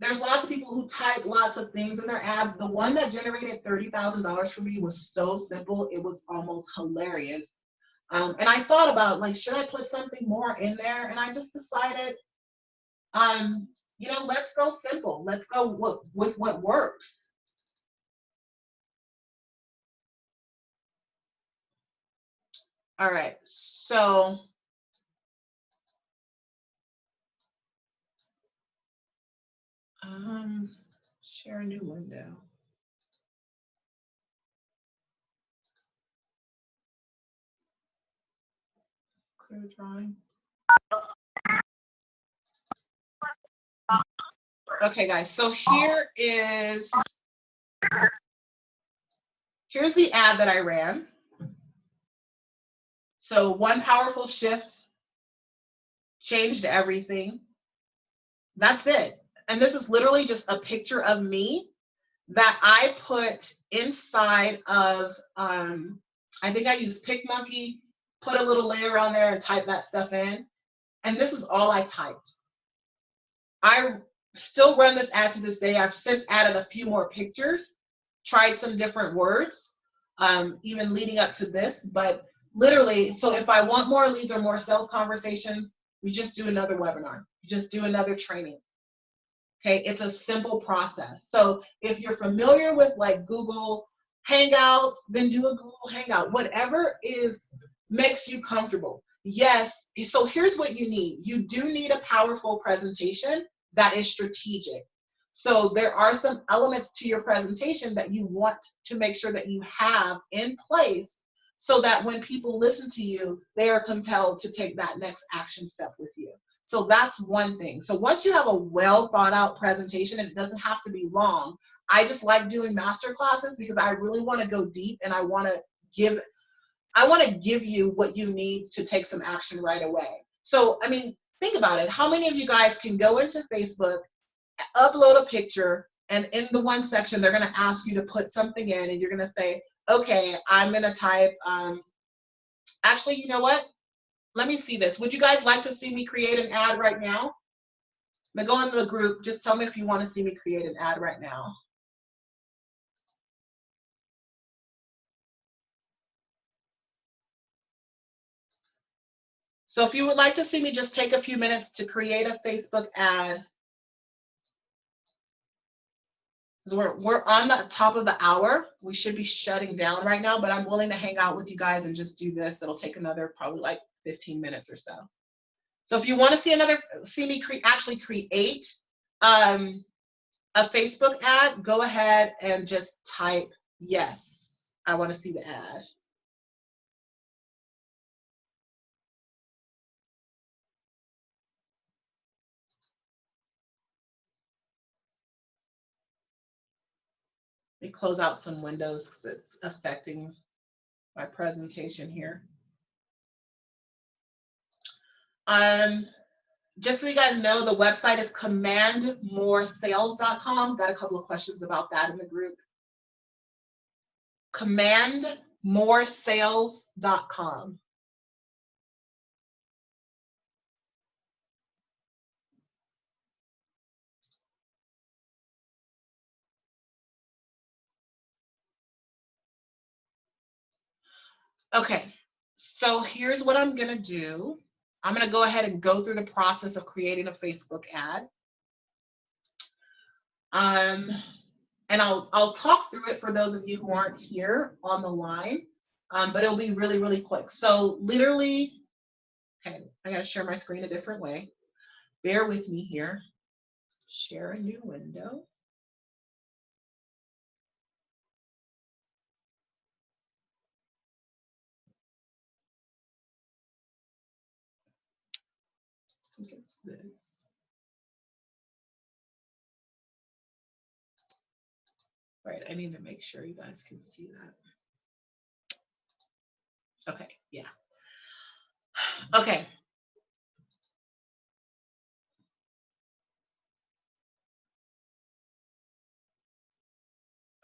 There's lots of people who type lots of things in their ads. The one that generated $30,000 for me was so simple, it was almost hilarious. And I thought about, like, should I put something more in there? And I just decided, you know, let's go simple. Let's go with what works. All right, so share a new window. Clear drawing. Okay, guys, so here's the ad that I ran. So one powerful shift changed everything. That's it. And this is literally just a picture of me that I put inside of, I think I used PicMonkey, put a little layer on there and type that stuff in. And this is all I typed. I still run this ad to this day. I've since added a few more pictures, tried some different words, even leading up to this. But literally, so if I want more leads or more sales conversations, we just do another webinar. You just do another training. Okay, it's a simple process. So if you're familiar with like Google Hangouts, then do a Google Hangout. Whatever makes you comfortable. Yes, so here's what you need. You do need a powerful presentation that is strategic. So there are some elements to your presentation that you want to make sure that you have in place so that when people listen to you, they are compelled to take that next action step with you. So that's one thing. So once you have a well thought out presentation, and it doesn't have to be long, I just like doing master classes because I really want to go deep and I want to give you what you need to take some action right away. So, I mean, think about it. How many of you guys can go into Facebook, upload a picture, and in the one section, they're going to ask you to put something in, and you're going to say, okay, I'm going to type, actually, you know what? Let me see this. Would you guys like to see me create an ad right now? But go into the group. Just tell me if you want to see me create an ad right now. So if you would like to see me just take a few minutes to create a Facebook ad, because we're on the top of the hour. We should be shutting down right now, but I'm willing to hang out with you guys and just do this. It'll take another probably like 15 minutes or so. So if you want to see me actually create a Facebook ad, go ahead and just type yes. I want to see the ad. Let me close out some windows because it's affecting my presentation here. Just so you guys know, the website is commandmoresales.com. Got a couple of questions about that in the group. Commandmoresales.com. Okay, so here's what I'm gonna do. I'm gonna go ahead and go through the process of creating a Facebook ad. And I'll talk through it for those of you who aren't here on the line, but it'll be really, really quick. So literally, okay, I gotta share my screen a different way. Bear with me here. Share a new window. I think it's this. Right, I need to make sure you guys can see that. Okay, yeah. Okay.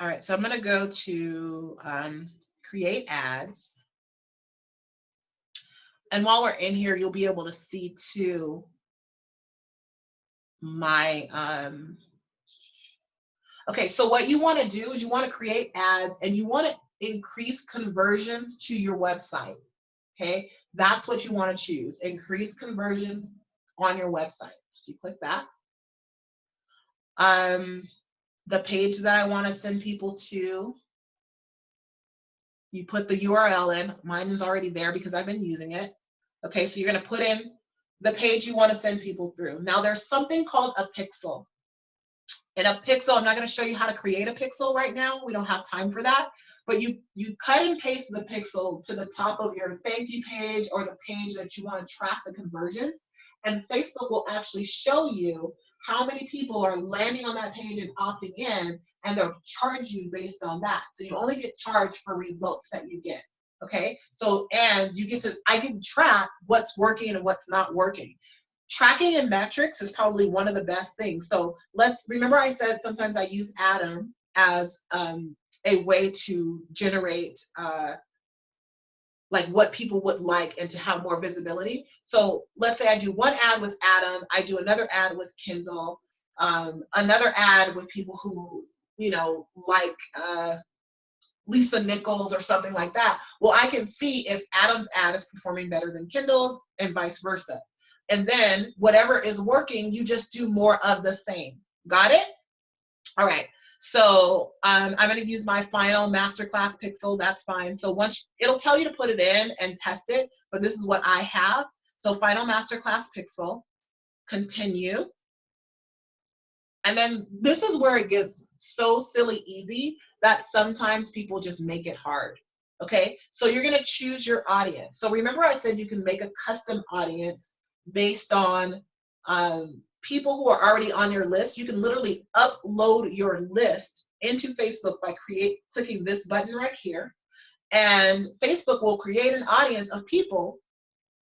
All right, so I'm gonna go to create ads. And while we're in here, you'll be able to see too my, okay, so what you wanna do is you wanna create ads and you wanna increase conversions to your website, okay? That's what you wanna choose, increase conversions on your website. So you click that. The page that I wanna send people to, you put the URL in. Mine is already there because I've been using it. Okay, so you're gonna put in the page you wanna send people through. Now there's something called a pixel. And a pixel, I'm not going to show you how to create a pixel right now. We don't have time for that. But you cut and paste the pixel to the top of your thank you page or the page that you want to track the conversions. And Facebook will actually show you how many people are landing on that page and opting in, and they'll charge you based on that. So you only get charged for results that you get. Okay, so and you get to, I can track what's working and what's not working. Tracking and metrics is probably one of the best things. So let's remember I said sometimes I use Atom as a way to generate like what people would like and to have more visibility. So let's say I do one ad with Atom, I do another ad with Kindle, another ad with people who, you know, like Lisa Nichols or something like that. Well, I can see if Atom's ad is performing better than Kindle's and vice versa. And then whatever is working, you just do more of the same. Got it? All right. So I'm going to use my final masterclass pixel. That's fine. So once it'll tell you to put it in and test it, but this is what I have. So final masterclass pixel, continue. And then this is where it gets so silly easy that sometimes people just make it hard. Okay, so you're going to choose your audience. So remember I said you can make a custom audience based on people who are already on your list. You can literally upload your list into Facebook by clicking this button right here. And Facebook will create an audience of people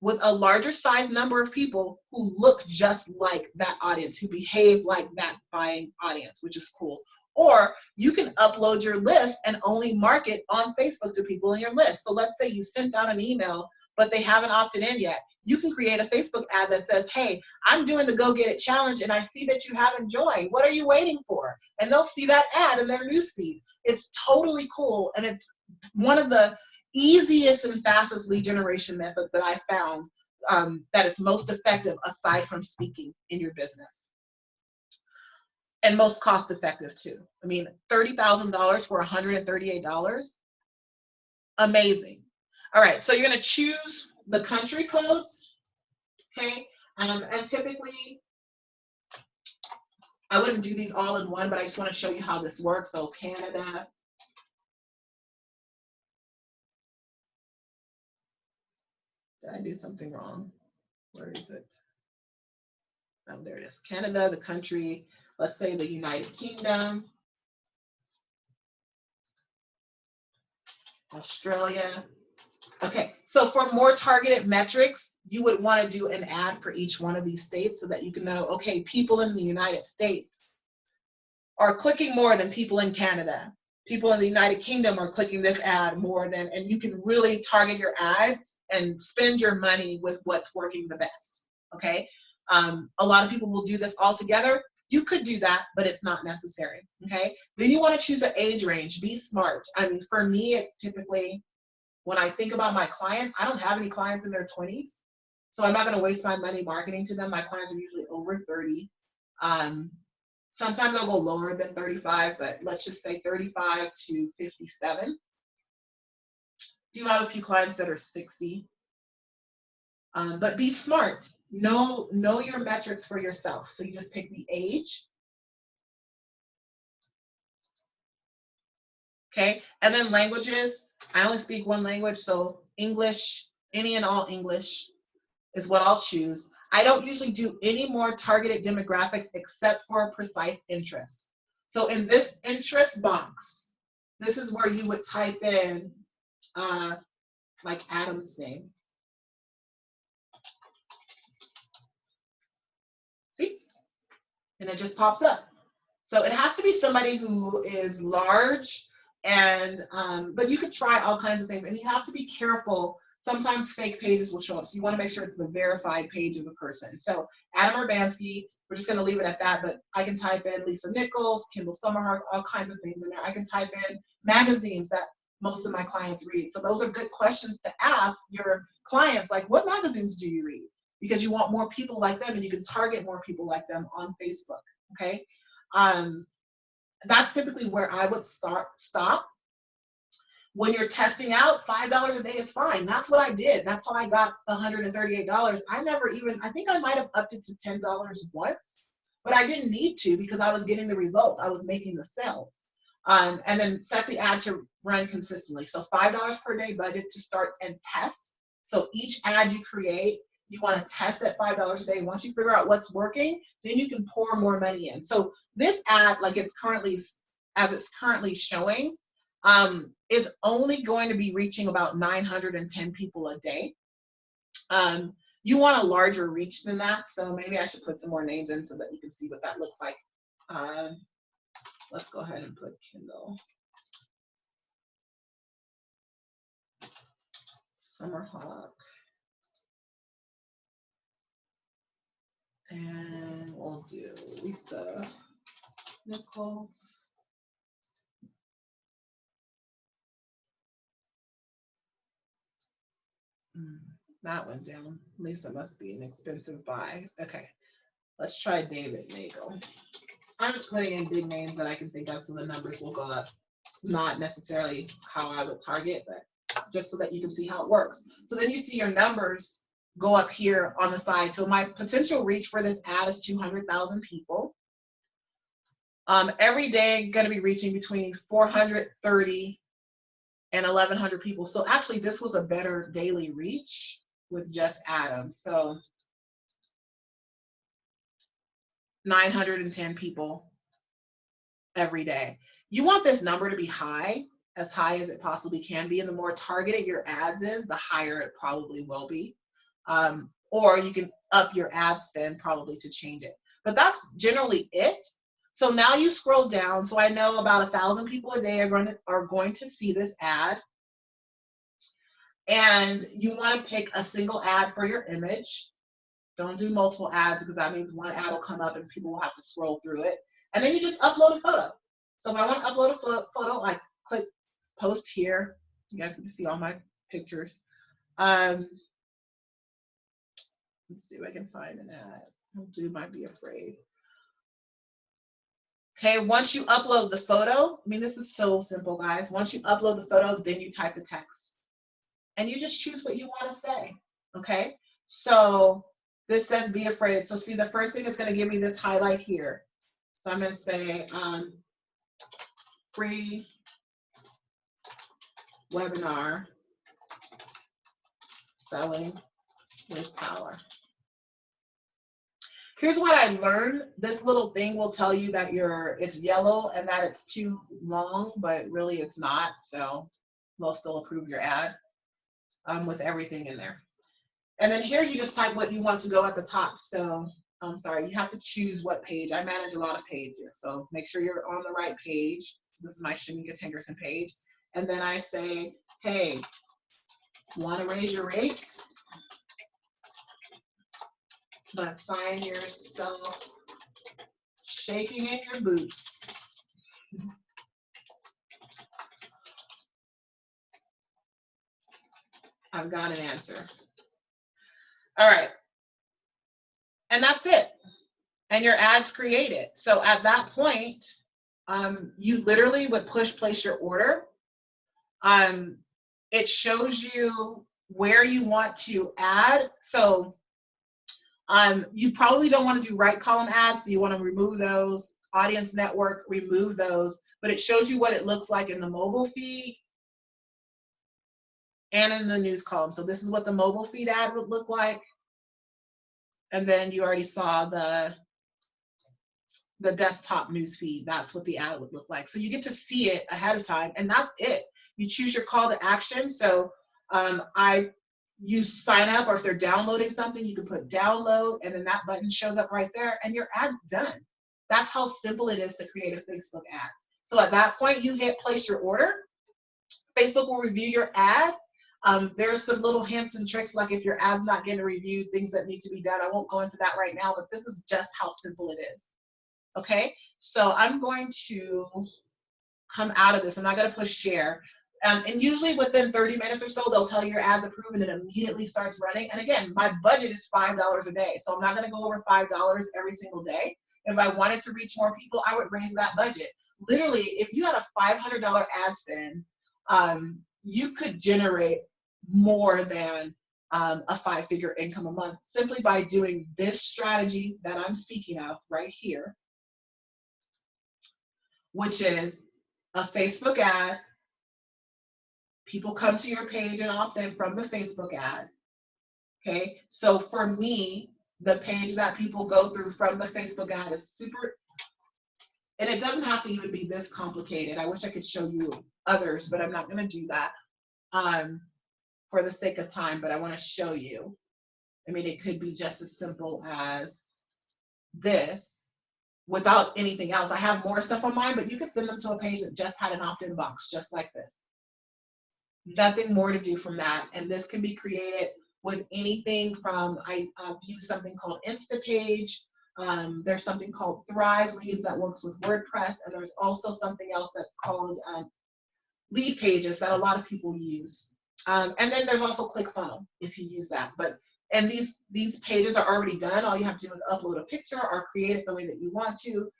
with a larger size number of people who look just like that audience, who behave like that buying audience, which is cool. Or you can upload your list and only market on Facebook to people in your list. So let's say you sent out an email but they haven't opted in yet. You can create a Facebook ad that says, hey, I'm doing the Go Get It Challenge and I see that you haven't joined. What are you waiting for? And they'll see that ad in their newsfeed. It's totally cool, and it's one of the easiest and fastest lead generation methods that I found that is most effective aside from speaking in your business. And most cost effective too. I mean, $30,000 for $138. Amazing. All right, so you're gonna choose the country codes, okay? And typically, I wouldn't do these all in one, but I just wanna show you how this works. So Canada. Did I do something wrong? Where is it? Oh, there it is. Canada, the country, let's say the United Kingdom, Australia. Okay, so for more targeted metrics, you would want to do an ad for each one of these states so that you can know, okay, people in the United States are clicking more than people in Canada. People in the United Kingdom are clicking this ad more than, and you can really target your ads and spend your money with what's working the best, okay? A lot of people will do this all together. You could do that, but it's not necessary, okay? Then you want to choose an age range. Be smart. I mean, for me, it's typically, when I think about my clients, I don't have any clients in their 20s, so I'm not going to waste my money marketing to them. My clients are usually over 30. Sometimes I'll go lower than 35, but let's just say 35 to 57. Do have a few clients that are 60. But be smart. Know your metrics for yourself. So you just pick the age. Okay, and then languages. I only speak one language, so English, any and all English is what I'll choose. I don't usually do any more targeted demographics except for a precise interest. So in this interest box, this is where you would type in like Adam's name. See? And it just pops up. So it has to be somebody who is large, and but you could try all kinds of things, and you have to be careful. Sometimes fake pages will show up, so you want to make sure it's the verified page of a person. So Adam Urbanski, we're just going to leave it at that, but I can type in Lisa Nichols, Kendall Summerhart, all kinds of things in there. I can type in magazines that most of my clients read. So those are good questions to ask your clients, like, what magazines do you read? Because you want more people like them, and you can target more people like them on Facebook, okay? That's typically where I would stop. When you're testing out, $5 a day is fine. That's what I did. That's how I got the $138. I think I might have upped it to $10 once, but I didn't need to because I was getting the results. I was making the sales. And then set the ad to run consistently. So $5 per day budget to start and test. So each ad you create, you want to test at $5 a day. Once you figure out what's working, then you can pour more money in. So this ad, like it's currently showing, is only going to be reaching about 910 people a day. You want a larger reach than that, so maybe I should put some more names in so that you can see what that looks like. Let's go ahead and put Kendall Summerhawk. And we'll do Lisa Nichols. That went down. Lisa must be an expensive buy. Okay, let's try David Nagel. I'm just putting in big names that I can think of so the numbers will go up. It's not necessarily how I would target, but just so that you can see how it works. So then you see your numbers go up here on the side. So my potential reach for this ad is 200,000 people. Every day, going to be reaching between 430 and 1,100 people. So actually, this was a better daily reach with just Adam. So 910 people every day. You want this number to be high as it possibly can be. And the more targeted your ads is, the higher it probably will be. Or you can up your ad spend probably to change it. But that's generally it. So now you scroll down. So I know about 1,000 people a day are going to see this ad. And you want to pick a single ad for your image. Don't do multiple ads because that means one ad will come up and people will have to scroll through it. And then you just upload a photo. So if I want to upload a photo, I click post here. You guys get to see all my pictures. Let's see if I can find an ad. I'll do Might Be Afraid. Okay, once you upload the photo, I mean, this is so simple, guys. Once you upload the photo, then you type the text. And you just choose what you want to say, okay? So this says be afraid. So see, the first thing is going to give me this highlight here. So I'm going to say free webinar selling with power. Here's what I learned. This little thing will tell you that it's yellow and that it's too long, but really it's not. So they'll still approve your ad with everything in there. And then here you just type what you want to go at the top. So I'm sorry, you have to choose what page. I manage a lot of pages, so make sure you're on the right page. This is my Shameca Tankerson page. And then I say, hey, want to raise your rates, but find yourself shaking in your boots. I've got an answer. All right. And that's it. And your ad's created. So at that point, you literally would push place your order. It shows you where you want to add. So you probably don't want to do right column ads, so you want to remove those. Audience network, remove those. But it shows you what it looks like in the mobile feed and in the news column. So this is what the mobile feed ad would look like. And then you already saw the desktop news feed. That's what the ad would look like. So you get to see it ahead of time, and that's it. You choose your call to action. So you sign up, or if they're downloading something, you can put download, and then that button shows up right there, and your ad's done. That's how simple it is to create a Facebook ad. So at that point, you hit place your order. Facebook will review your ad. There's some little hints and tricks, like if your ad's not getting reviewed, things that need to be done. I won't go into that right now, but this is just how simple it is. Okay, so I'm going to come out of this. I'm not going to push share. And usually within 30 minutes or so, they'll tell you your ad's approved and it immediately starts running. And again, my budget is $5 a day. So I'm not going to go over $5 every single day. If I wanted to reach more people, I would raise that budget. Literally, if you had a $500 ad spend, you could generate more than a 5-figure income a month simply by doing this strategy that I'm speaking of right here, which is a Facebook ad. People come to your page and opt in from the Facebook ad. Okay, so for me, the page that people go through from the Facebook ad is super, and it doesn't have to even be this complicated. I wish I could show you others, but I'm not going to do that for the sake of time, but I want to show you. I mean, it could be just as simple as this without anything else. I have more stuff on mine, but you could send them to a page that just had an opt-in box, just like this. Nothing more to do from that. And this can be created with anything from, I use something called Instapage. There's something called Thrive Leads that works with WordPress. And there's also something else that's called Lead Pages that a lot of people use. And then there's also ClickFunnels if you use that. And these pages are already done. All you have to do is upload a picture or create it the way that you want to.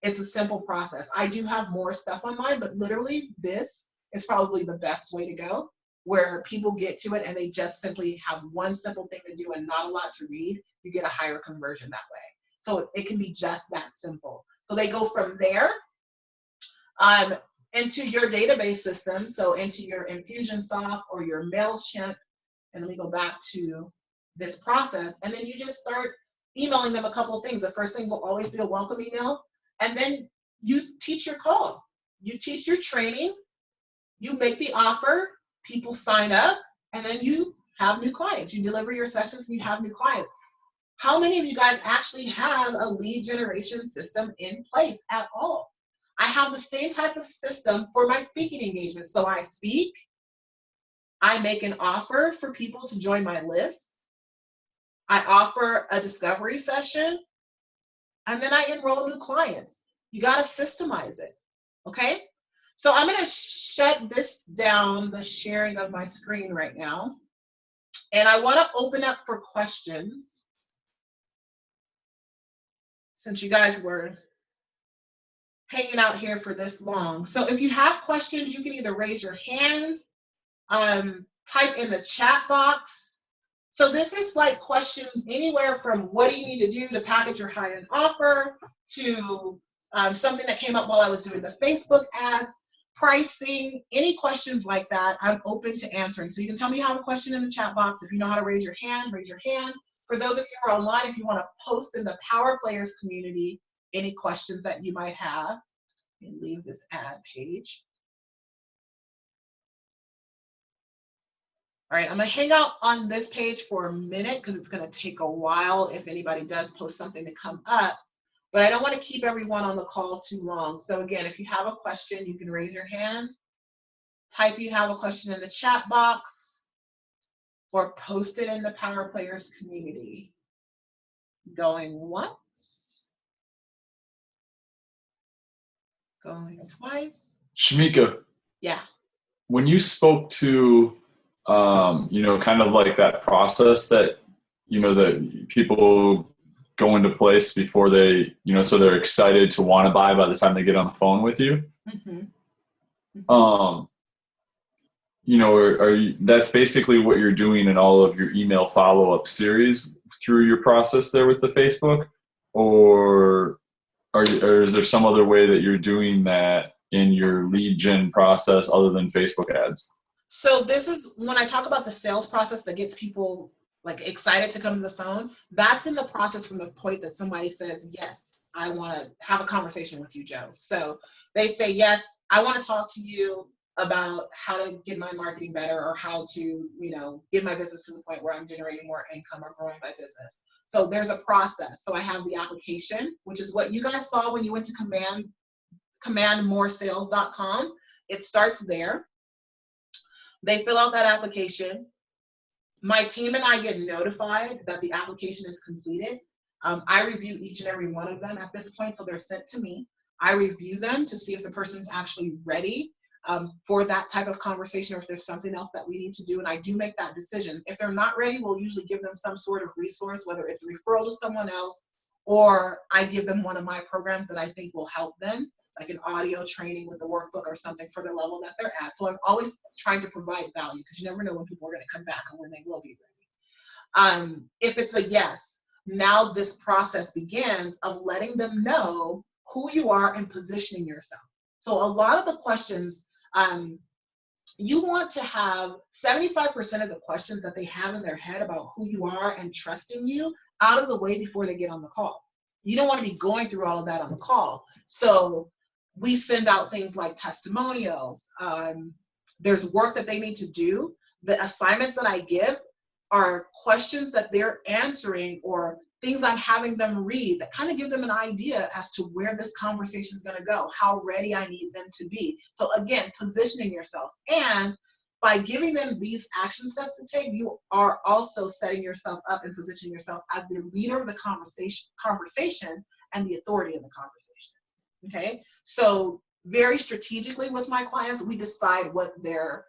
It's a simple process. I do have more stuff on mine, but literally this is probably the best way to go, where people get to it and they just simply have one simple thing to do and not a lot to read. You get a higher conversion that way. So it can be just that simple. So they go from there into your database system, so into your Infusionsoft or your MailChimp. And let me go back to this process. And then you just start emailing them a couple of things. The first thing will always be a welcome email. And then you teach your call. You teach your training. You make the offer. People sign up. And then you have new clients. You deliver your sessions and you have new clients. How many of you guys actually have a lead generation system in place at all? I have the same type of system for my speaking engagements. So I speak. I make an offer for people to join my list. I offer a discovery session, and then I enroll new clients. You got to systemize it, okay? So I'm going to shut this down, the sharing of my screen right now. And I want to open up for questions since you guys were hanging out here for this long. So if you have questions, you can either raise your hand, type in the chat box. So this is like questions anywhere from what do you need to do to package your high-end offer to something that came up while I was doing the Facebook ads, pricing, any questions like that, I'm open to answering. So you can tell me you have a question in the chat box. If you know how to raise your hand, raise your hand. For those of you who are online, if you want to post in the Power Players community any questions that you might have, and leave this ad page. All right, I'm gonna hang out on this page for a minute because it's gonna take a while if anybody does post something to come up, but I don't want to keep everyone on the call too long. So again, if you have a question, you can raise your hand, type you have a question in the chat box, or post it in the Power Players community. Going once, going twice. Shameca, Yeah. when you spoke to, kind of like that process that, that people go into place before they, so they're excited to want to buy by the time they get on the phone with you. Mm-hmm. Are you, that's basically what you're doing in all of your email follow-up series through your process there with the Facebook, or is there some other way that you're doing that in your lead gen process other than Facebook ads? So this is when I talk about the sales process that gets people like excited to come to the phone. That's in the process from the point that somebody says, yes, I want to have a conversation with you, Joe. So they say, yes, I want to talk to you about how to get my marketing better or how to, get my business to the point where I'm generating more income or growing my business. So there's a process. So I have the application, which is what you guys saw when you went to commandmoresales.com. It starts there. They fill out that application. My team and I get notified that the application is completed. I review each and every one of them at this point, so they're sent to me. I review them to see if the person's actually ready for that type of conversation or if there's something else that we need to do, and I do make that decision. If they're not ready, we'll usually give them some sort of resource, whether it's a referral to someone else or I give them one of my programs that I think will help them, like an audio training with the workbook or something for the level that they're at. So I'm always trying to provide value because you never know when people are going to come back or when they will be ready. If it's a yes, now this process begins of letting them know who you are and positioning yourself. So a lot of the questions, you want to have 75% of the questions that they have in their head about who you are and trusting you out of the way before they get on the call. You don't want to be going through all of that on the call. So we send out things like testimonials. There's work that they need to do. The assignments that I give are questions that they're answering or things I'm having them read that kind of give them an idea as to where this conversation is going to go, how ready I need them to be. So again, positioning yourself. And by giving them these action steps to take, you are also setting yourself up and positioning yourself as the leader of the conversation and the authority of the conversation. Okay, so very strategically with my clients, we decide what their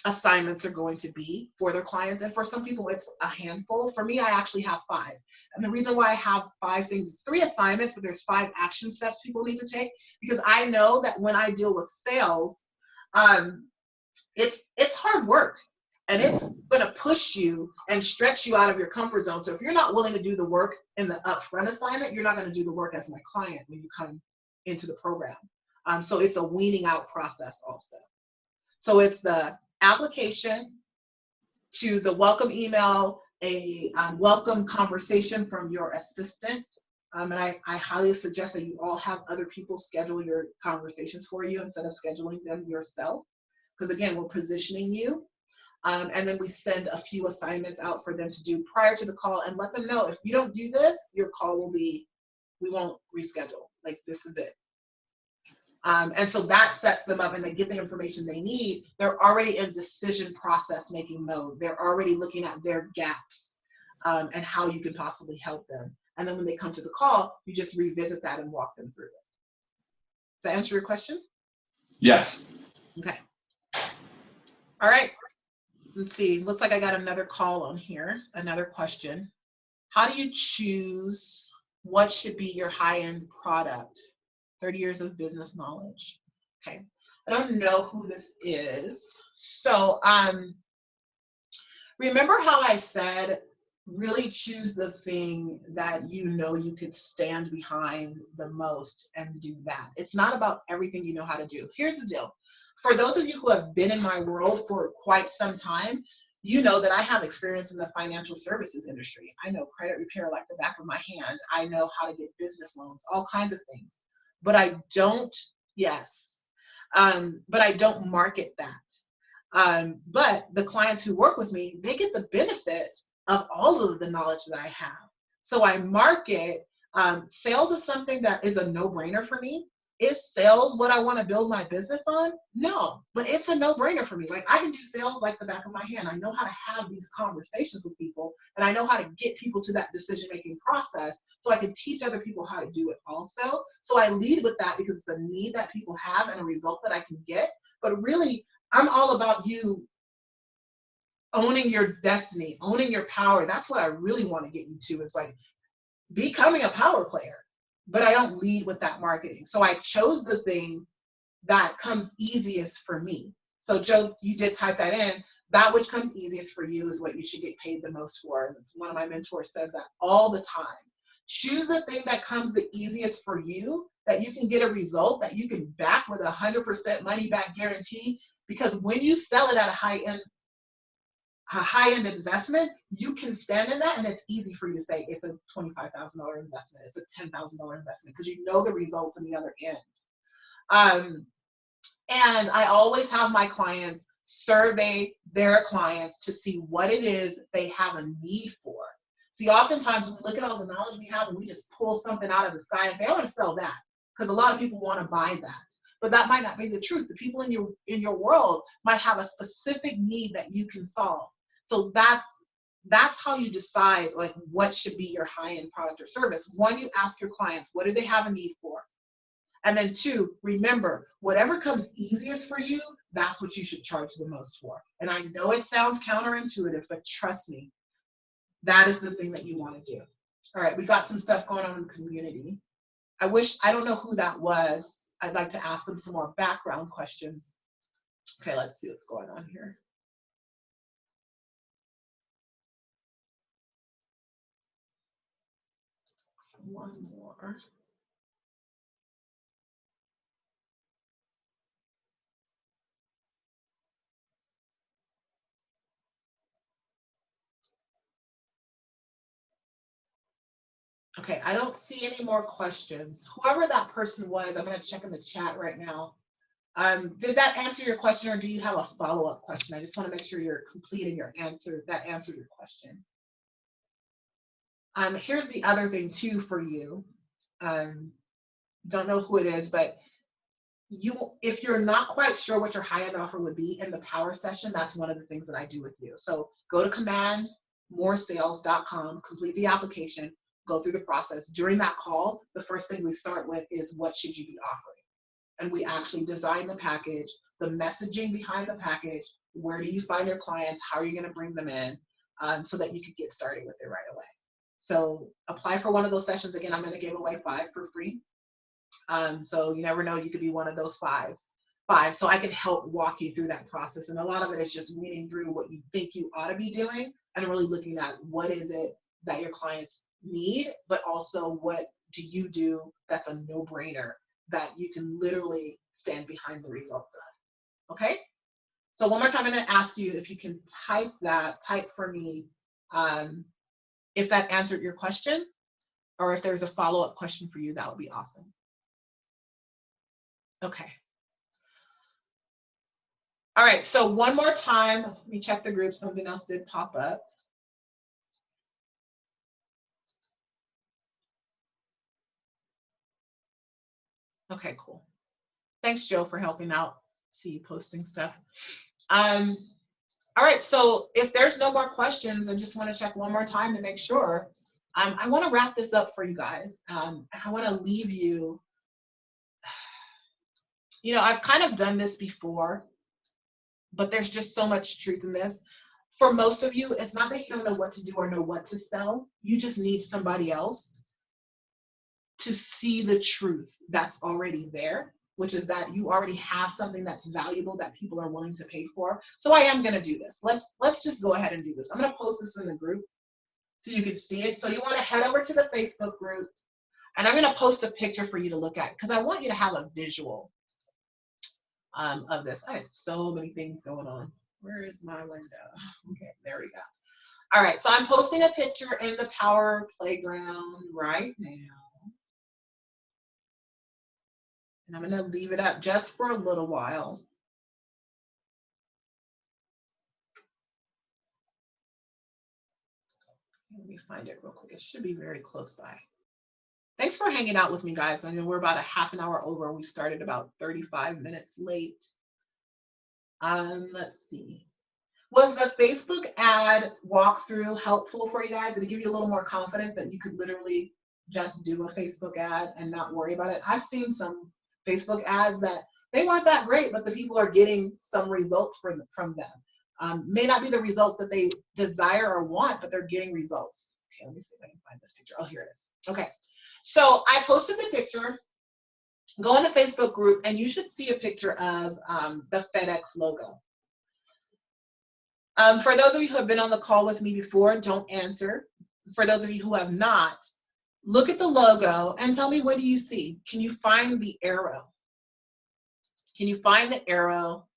assignments are going to be for their clients. And for some people, it's a handful. For me, I actually have 5. And the reason why I have 5 things, it's 3 assignments, but there's 5 action steps people need to take, because I know that when I deal with sales, it's hard work. And it's going to push you and stretch you out of your comfort zone. So if you're not willing to do the work in the upfront assignment, you're not going to do the work as my client when you come into the program. So it's a weaning out process also. So it's the application to the welcome email, a welcome conversation from your assistant. And I highly suggest that you all have other people schedule your conversations for you instead of scheduling them yourself. Because again, we're positioning you. And then we send a few assignments out for them to do prior to the call and let them know if you don't do this, your call will be, we won't reschedule. Like, this is it. And so that sets them up and they get the information they need. They're already in decision process making mode. They're already looking at their gaps and how you can possibly help them. And then when they come to the call, you just revisit that and walk them through it. Does that answer your question? Yes. Okay. All right. Let's see. Looks like I got another call on here. Another question. How do you choose what should be your high-end product? 30 years of business knowledge. Okay. I don't know who this is. So remember how I said really choose the thing that you know you could stand behind the most and do that. It's not about everything you know how to do. Here's the deal. For those of you who have been in my world for quite some time, you know that I have experience in the financial services industry. I know credit repair like the back of my hand. I know how to get business loans, all kinds of things. But I don't, but I don't market that. But the clients who work with me, they get the benefit of all of the knowledge that I have. So I market, sales is something that is a no-brainer for me. Is sales what I want to build my business on? No, but it's a no-brainer for me. Like I can do sales like the back of my hand. I know how to have these conversations with people and I know how to get people to that decision-making process so I can teach other people how to do it also. So I lead with that because it's a need that people have and a result that I can get. But really, I'm all about you owning your destiny, owning your power. That's what I really want to get you to, is like becoming a power player. But I don't lead with that marketing. So I chose the thing that comes easiest for me. So Joe, you did type that in. That which comes easiest for you is what you should get paid the most for. And it's one of my mentors says that all the time. Choose the thing that comes the easiest for you, that you can get a result that you can back with 100% money back guarantee. Because when you sell it at a high-end investment, you can stand in that and it's easy for you to say it's a $25,000 investment, it's a $10,000 investment, because you know the results on the other end. And I always have my clients survey their clients to see what it is they have a need for. See, oftentimes we look at all the knowledge we have and we just pull something out of the sky and say, I want to sell that, because a lot of people want to buy that. But that might not be the truth. The people in your world might have a specific need that you can solve. So that's how you decide like what should be your high-end product or service. One, you ask your clients, what do they have a need for? And then two, remember, whatever comes easiest for you, that's what you should charge the most for. And I know it sounds counterintuitive, but trust me, that is the thing that you want to do. All right, we got some stuff going on in the community. I don't know who that was. I'd like to ask them some more background questions. Okay, let's see what's going on here. One more. Okay, I don't see any more questions. Whoever that person was, I'm going to check in the chat right now. Did that answer your question, or do you have a follow-up question? I just want to make sure you're completing your answer. That answered your question. Here's the other thing too for you. Don't know who it is, but if you're not quite sure what your high-end offer would be in the power session, that's one of the things that I do with you. So go to commandmoresales.com, complete the application, go through the process. During that call, the first thing we start with is what should you be offering? And we actually design the package, the messaging behind the package, where do you find your clients, how are you going to bring them in, so that you could get started with it right away. So apply for one of those sessions. Again, I'm going to give away 5 for free. So you never know, you could be one of those 5. So I can help walk you through that process. And a lot of it is just reading through what you think you ought to be doing and really looking at what is it that your clients need, but also what do you do that's a no-brainer that you can literally stand behind the results of. Okay? So one more time, I'm going to ask you if you can type for me, if that answered your question, or if there's a follow-up question for you, that would be awesome. Okay. All right, so one more time, let me check the group. Something else did pop up. Okay, cool. Thanks, Joe, for helping out. See you posting stuff. All right, so if there's no more questions, I just want to check one more time to make sure. I want to wrap this up for you guys. I want to leave you, I've kind of done this before, but there's just so much truth in this. For most of you, it's not that you don't know what to do or know what to sell. You just need somebody else to see the truth that's already there, which is that you already have something that's valuable that people are willing to pay for. So I am going to do this. Let's just go ahead and do this. I'm going to post this in the group so you can see it. So you want to head over to the Facebook group, and I'm going to post a picture for you to look at because I want you to have a visual of this. I have so many things going on. Where is my window? Okay, there we go. All right, so I'm posting a picture in the Power Playground right now. And I'm going to leave it up just for a little while. Let me find it real quick. It should be very close by. Thanks for hanging out with me, guys. I know we're about a half an hour over. We started about 35 minutes late. Let's see. Was the Facebook ad walkthrough helpful for you guys? Did it give you a little more confidence that you could literally just do a Facebook ad and not worry about it? I've seen some Facebook ads that they weren't that great, but the people are getting some results from them. May not be the results that they desire or want, but they're getting results. Okay, let me see if I can find this picture. Oh, here it is. Okay, so I posted the picture. Go in the Facebook group, and you should see a picture of the FedEx logo. For those of you who have been on the call with me before, don't answer. For those of you who have not, look at the logo and tell me, what do you see? Can you find the arrow? Can you find the arrow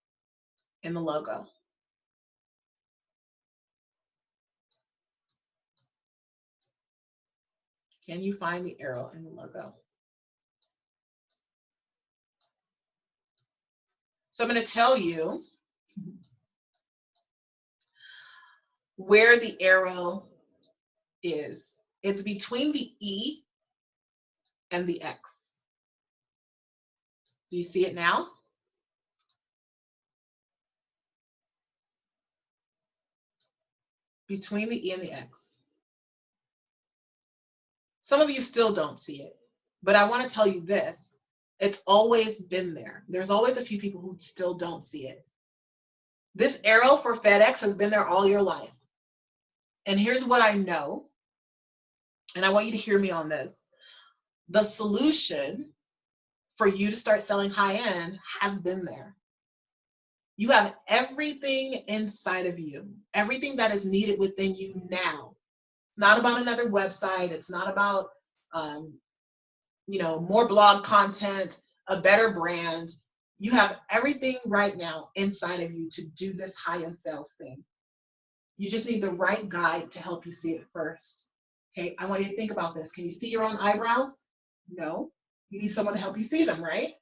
in the logo? Can you find the arrow in the logo? So I'm going to tell you where the arrow is. It's between the E and the X. Do you see it now? Between the E and the X. Some of you still don't see it, but I want to tell you this. It's always been there. There's always a few people who still don't see it. This arrow for FedEx has been there all your life. And here's what I know, and I want you to hear me on this. The solution for you to start selling high-end has been there. You have everything inside of you, everything that is needed within you now. It's not about another website. It's not about more blog content, a better brand. You have everything right now inside of you to do this high-end sales thing. You just need the right guide to help you see it first. Okay, I want you to think about this. Can you see your own eyebrows? No. You need someone to help you see them, right?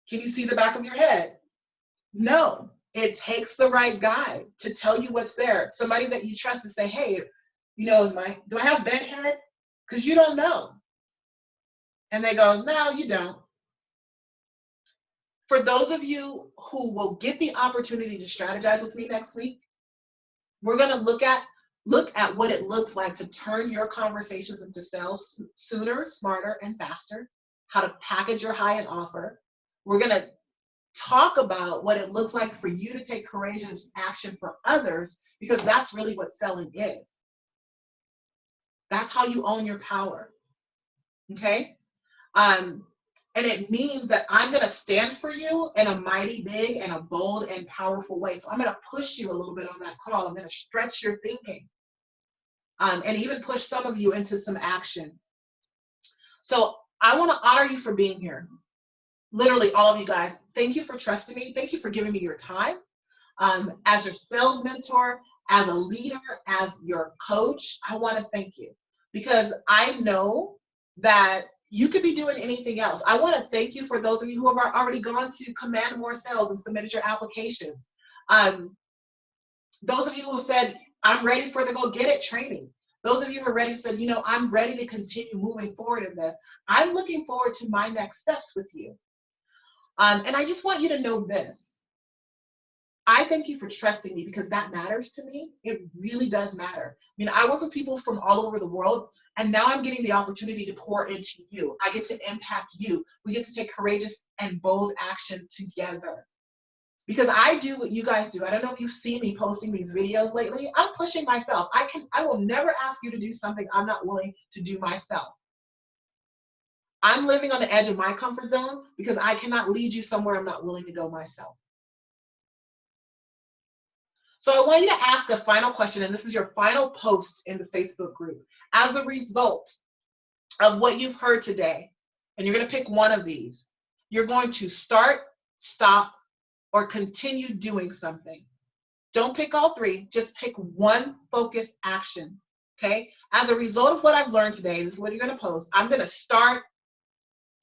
Can you see the back of your head? No. It takes the right guide to tell you what's there. Somebody that you trust to say, hey, do I have bedhead? Because you don't know. And they go, no, you don't. For those of you who will get the opportunity to strategize with me next week, we're going to look at what it looks like to turn your conversations into sales sooner, smarter, and faster, how to package your high-end offer. We're going to talk about what it looks like for you to take courageous action for others, because that's really what selling is. That's how you own your power, okay? And it means that I'm going to stand for you in a mighty big and a bold and powerful way. So I'm going to push you a little bit on that call. I'm going to stretch your thinking and even push some of you into some action. So I want to honor you for being here. Literally, all of you guys, thank you for trusting me. Thank you for giving me your time. As your sales mentor, as a leader, as your coach, I want to thank you, because I know that you could be doing anything else. I want to thank you for those of you who have already gone to Command More Sales and submitted your applications. Those of you who have said, I'm ready for the Go Get It training. Those of you who are ready said, I'm ready to continue moving forward in this. I'm looking forward to my next steps with you. And I just want you to know this. I thank you for trusting me because that matters to me. It really does matter. I mean, I work with people from all over the world, and now I'm getting the opportunity to pour into you. I get to impact you. We get to take courageous and bold action together. Because I do what you guys do. I don't know if you've seen me posting these videos lately. I'm pushing myself. I will never ask you to do something I'm not willing to do myself. I'm living on the edge of my comfort zone because I cannot lead you somewhere I'm not willing to go myself. So I want you to ask a final question, and this is your final post in the Facebook group. As a result of what you've heard today, and you're going to pick one of these, you're going to start, stop, or continue doing something. Don't pick all three, just pick one focused action, okay? As a result of what I've learned today, this is what you're going to post. I'm going to start,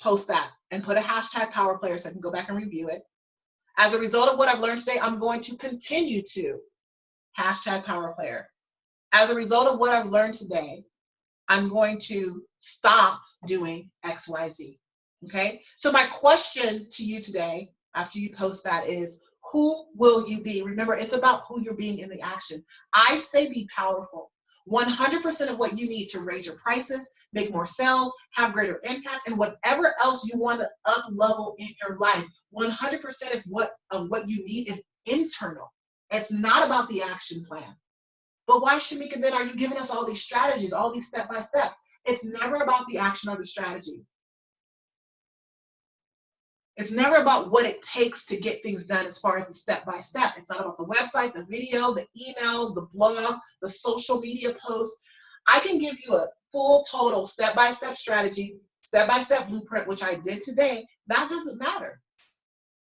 post that, and put a hashtag power player so I can go back and review it. As a result of what I've learned today, I'm going to continue to hashtag power player. As a result of what I've learned today, I'm going to stop doing XYZ. Okay? So my question to you today, after you post that, is who will you be? Remember, it's about who you're being in the action. I say be powerful. 100% of what you need to raise your prices, make more sales, have greater impact, and whatever else you want to up level in your life, 100% of what you need is internal. It's not about the action plan. But why, Shameca, then are you giving us all these strategies, all these step-by-steps? It's never about the action or the strategy. It's never about what it takes to get things done as far as the step-by-step. It's not about the website, the video, the emails, the blog, the social media posts. I can give you a full, total step-by-step strategy, step-by-step blueprint, which I did today. That doesn't matter.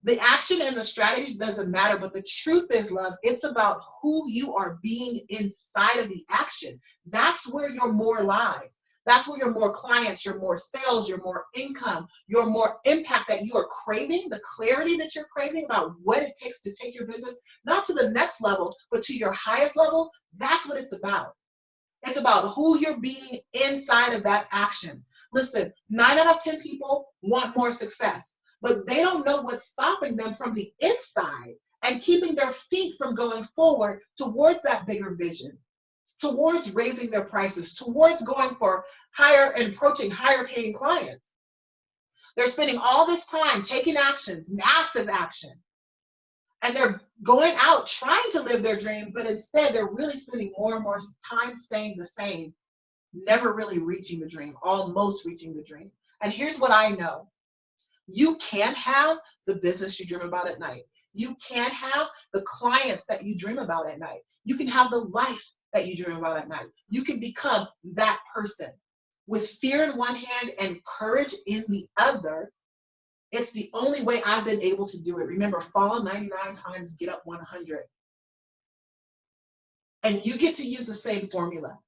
The action and the strategy doesn't matter, but the truth is, love, it's about who you are being inside of the action. That's where your more lies. That's where your more clients, your more sales, your more income, your more impact that you are craving, the clarity that you're craving about what it takes to take your business, not to the next level, but to your highest level. That's what it's about. It's about who you're being inside of that action. Listen, 9 out of 10 people want more success, but they don't know what's stopping them from the inside and keeping their feet from going forward towards that bigger vision, towards raising their prices, towards going for higher and approaching higher paying clients. They're spending all this time taking actions, massive action, and they're going out trying to live their dream, but instead they're really spending more and more time staying the same, never really reaching the dream, almost reaching the dream. And here's what I know. You can have the business you dream about at night. You can have the clients that you dream about at night. You can have the life that you dream about at night. You can become that person with fear in one hand and courage in the other. It's the only way I've been able to do it. Remember, fall 99 times, get up 100. And you get to use the same formula.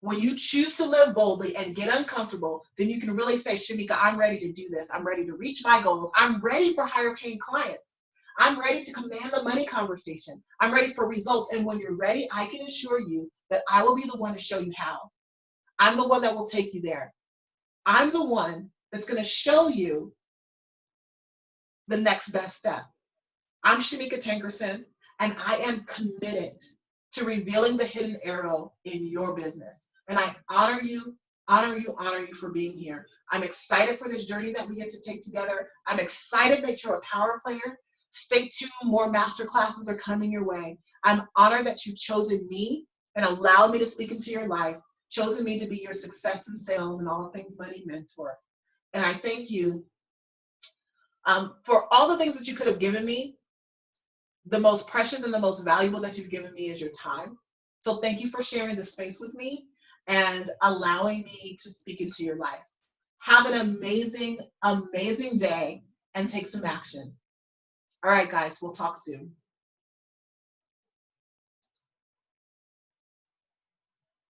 When you choose to live boldly and get uncomfortable, then you can really say, Shameca, I'm ready to do this. I'm ready to reach my goals. I'm ready for higher paying clients. I'm ready to command the money conversation. I'm ready for results. And when you're ready, I can assure you that I will be the one to show you how. I'm the one that will take you there. I'm the one that's going to show you the next best step. I'm Shameca Tankerson, and I am committed to revealing the hidden arrow in your business. And I honor you for being here. I'm excited for this journey that we get to take together. I'm excited that you're a power player. Stay tuned, more masterclasses are coming your way. I'm honored that you've chosen me and allowed me to speak into your life, chosen me to be your success in sales and all things money mentor. And I thank you for all the things that you could have given me. The most precious and the most valuable that you've given me is your time. So thank you for sharing this space with me and allowing me to speak into your life. Have an amazing, amazing day and take some action. All right, guys, we'll talk soon.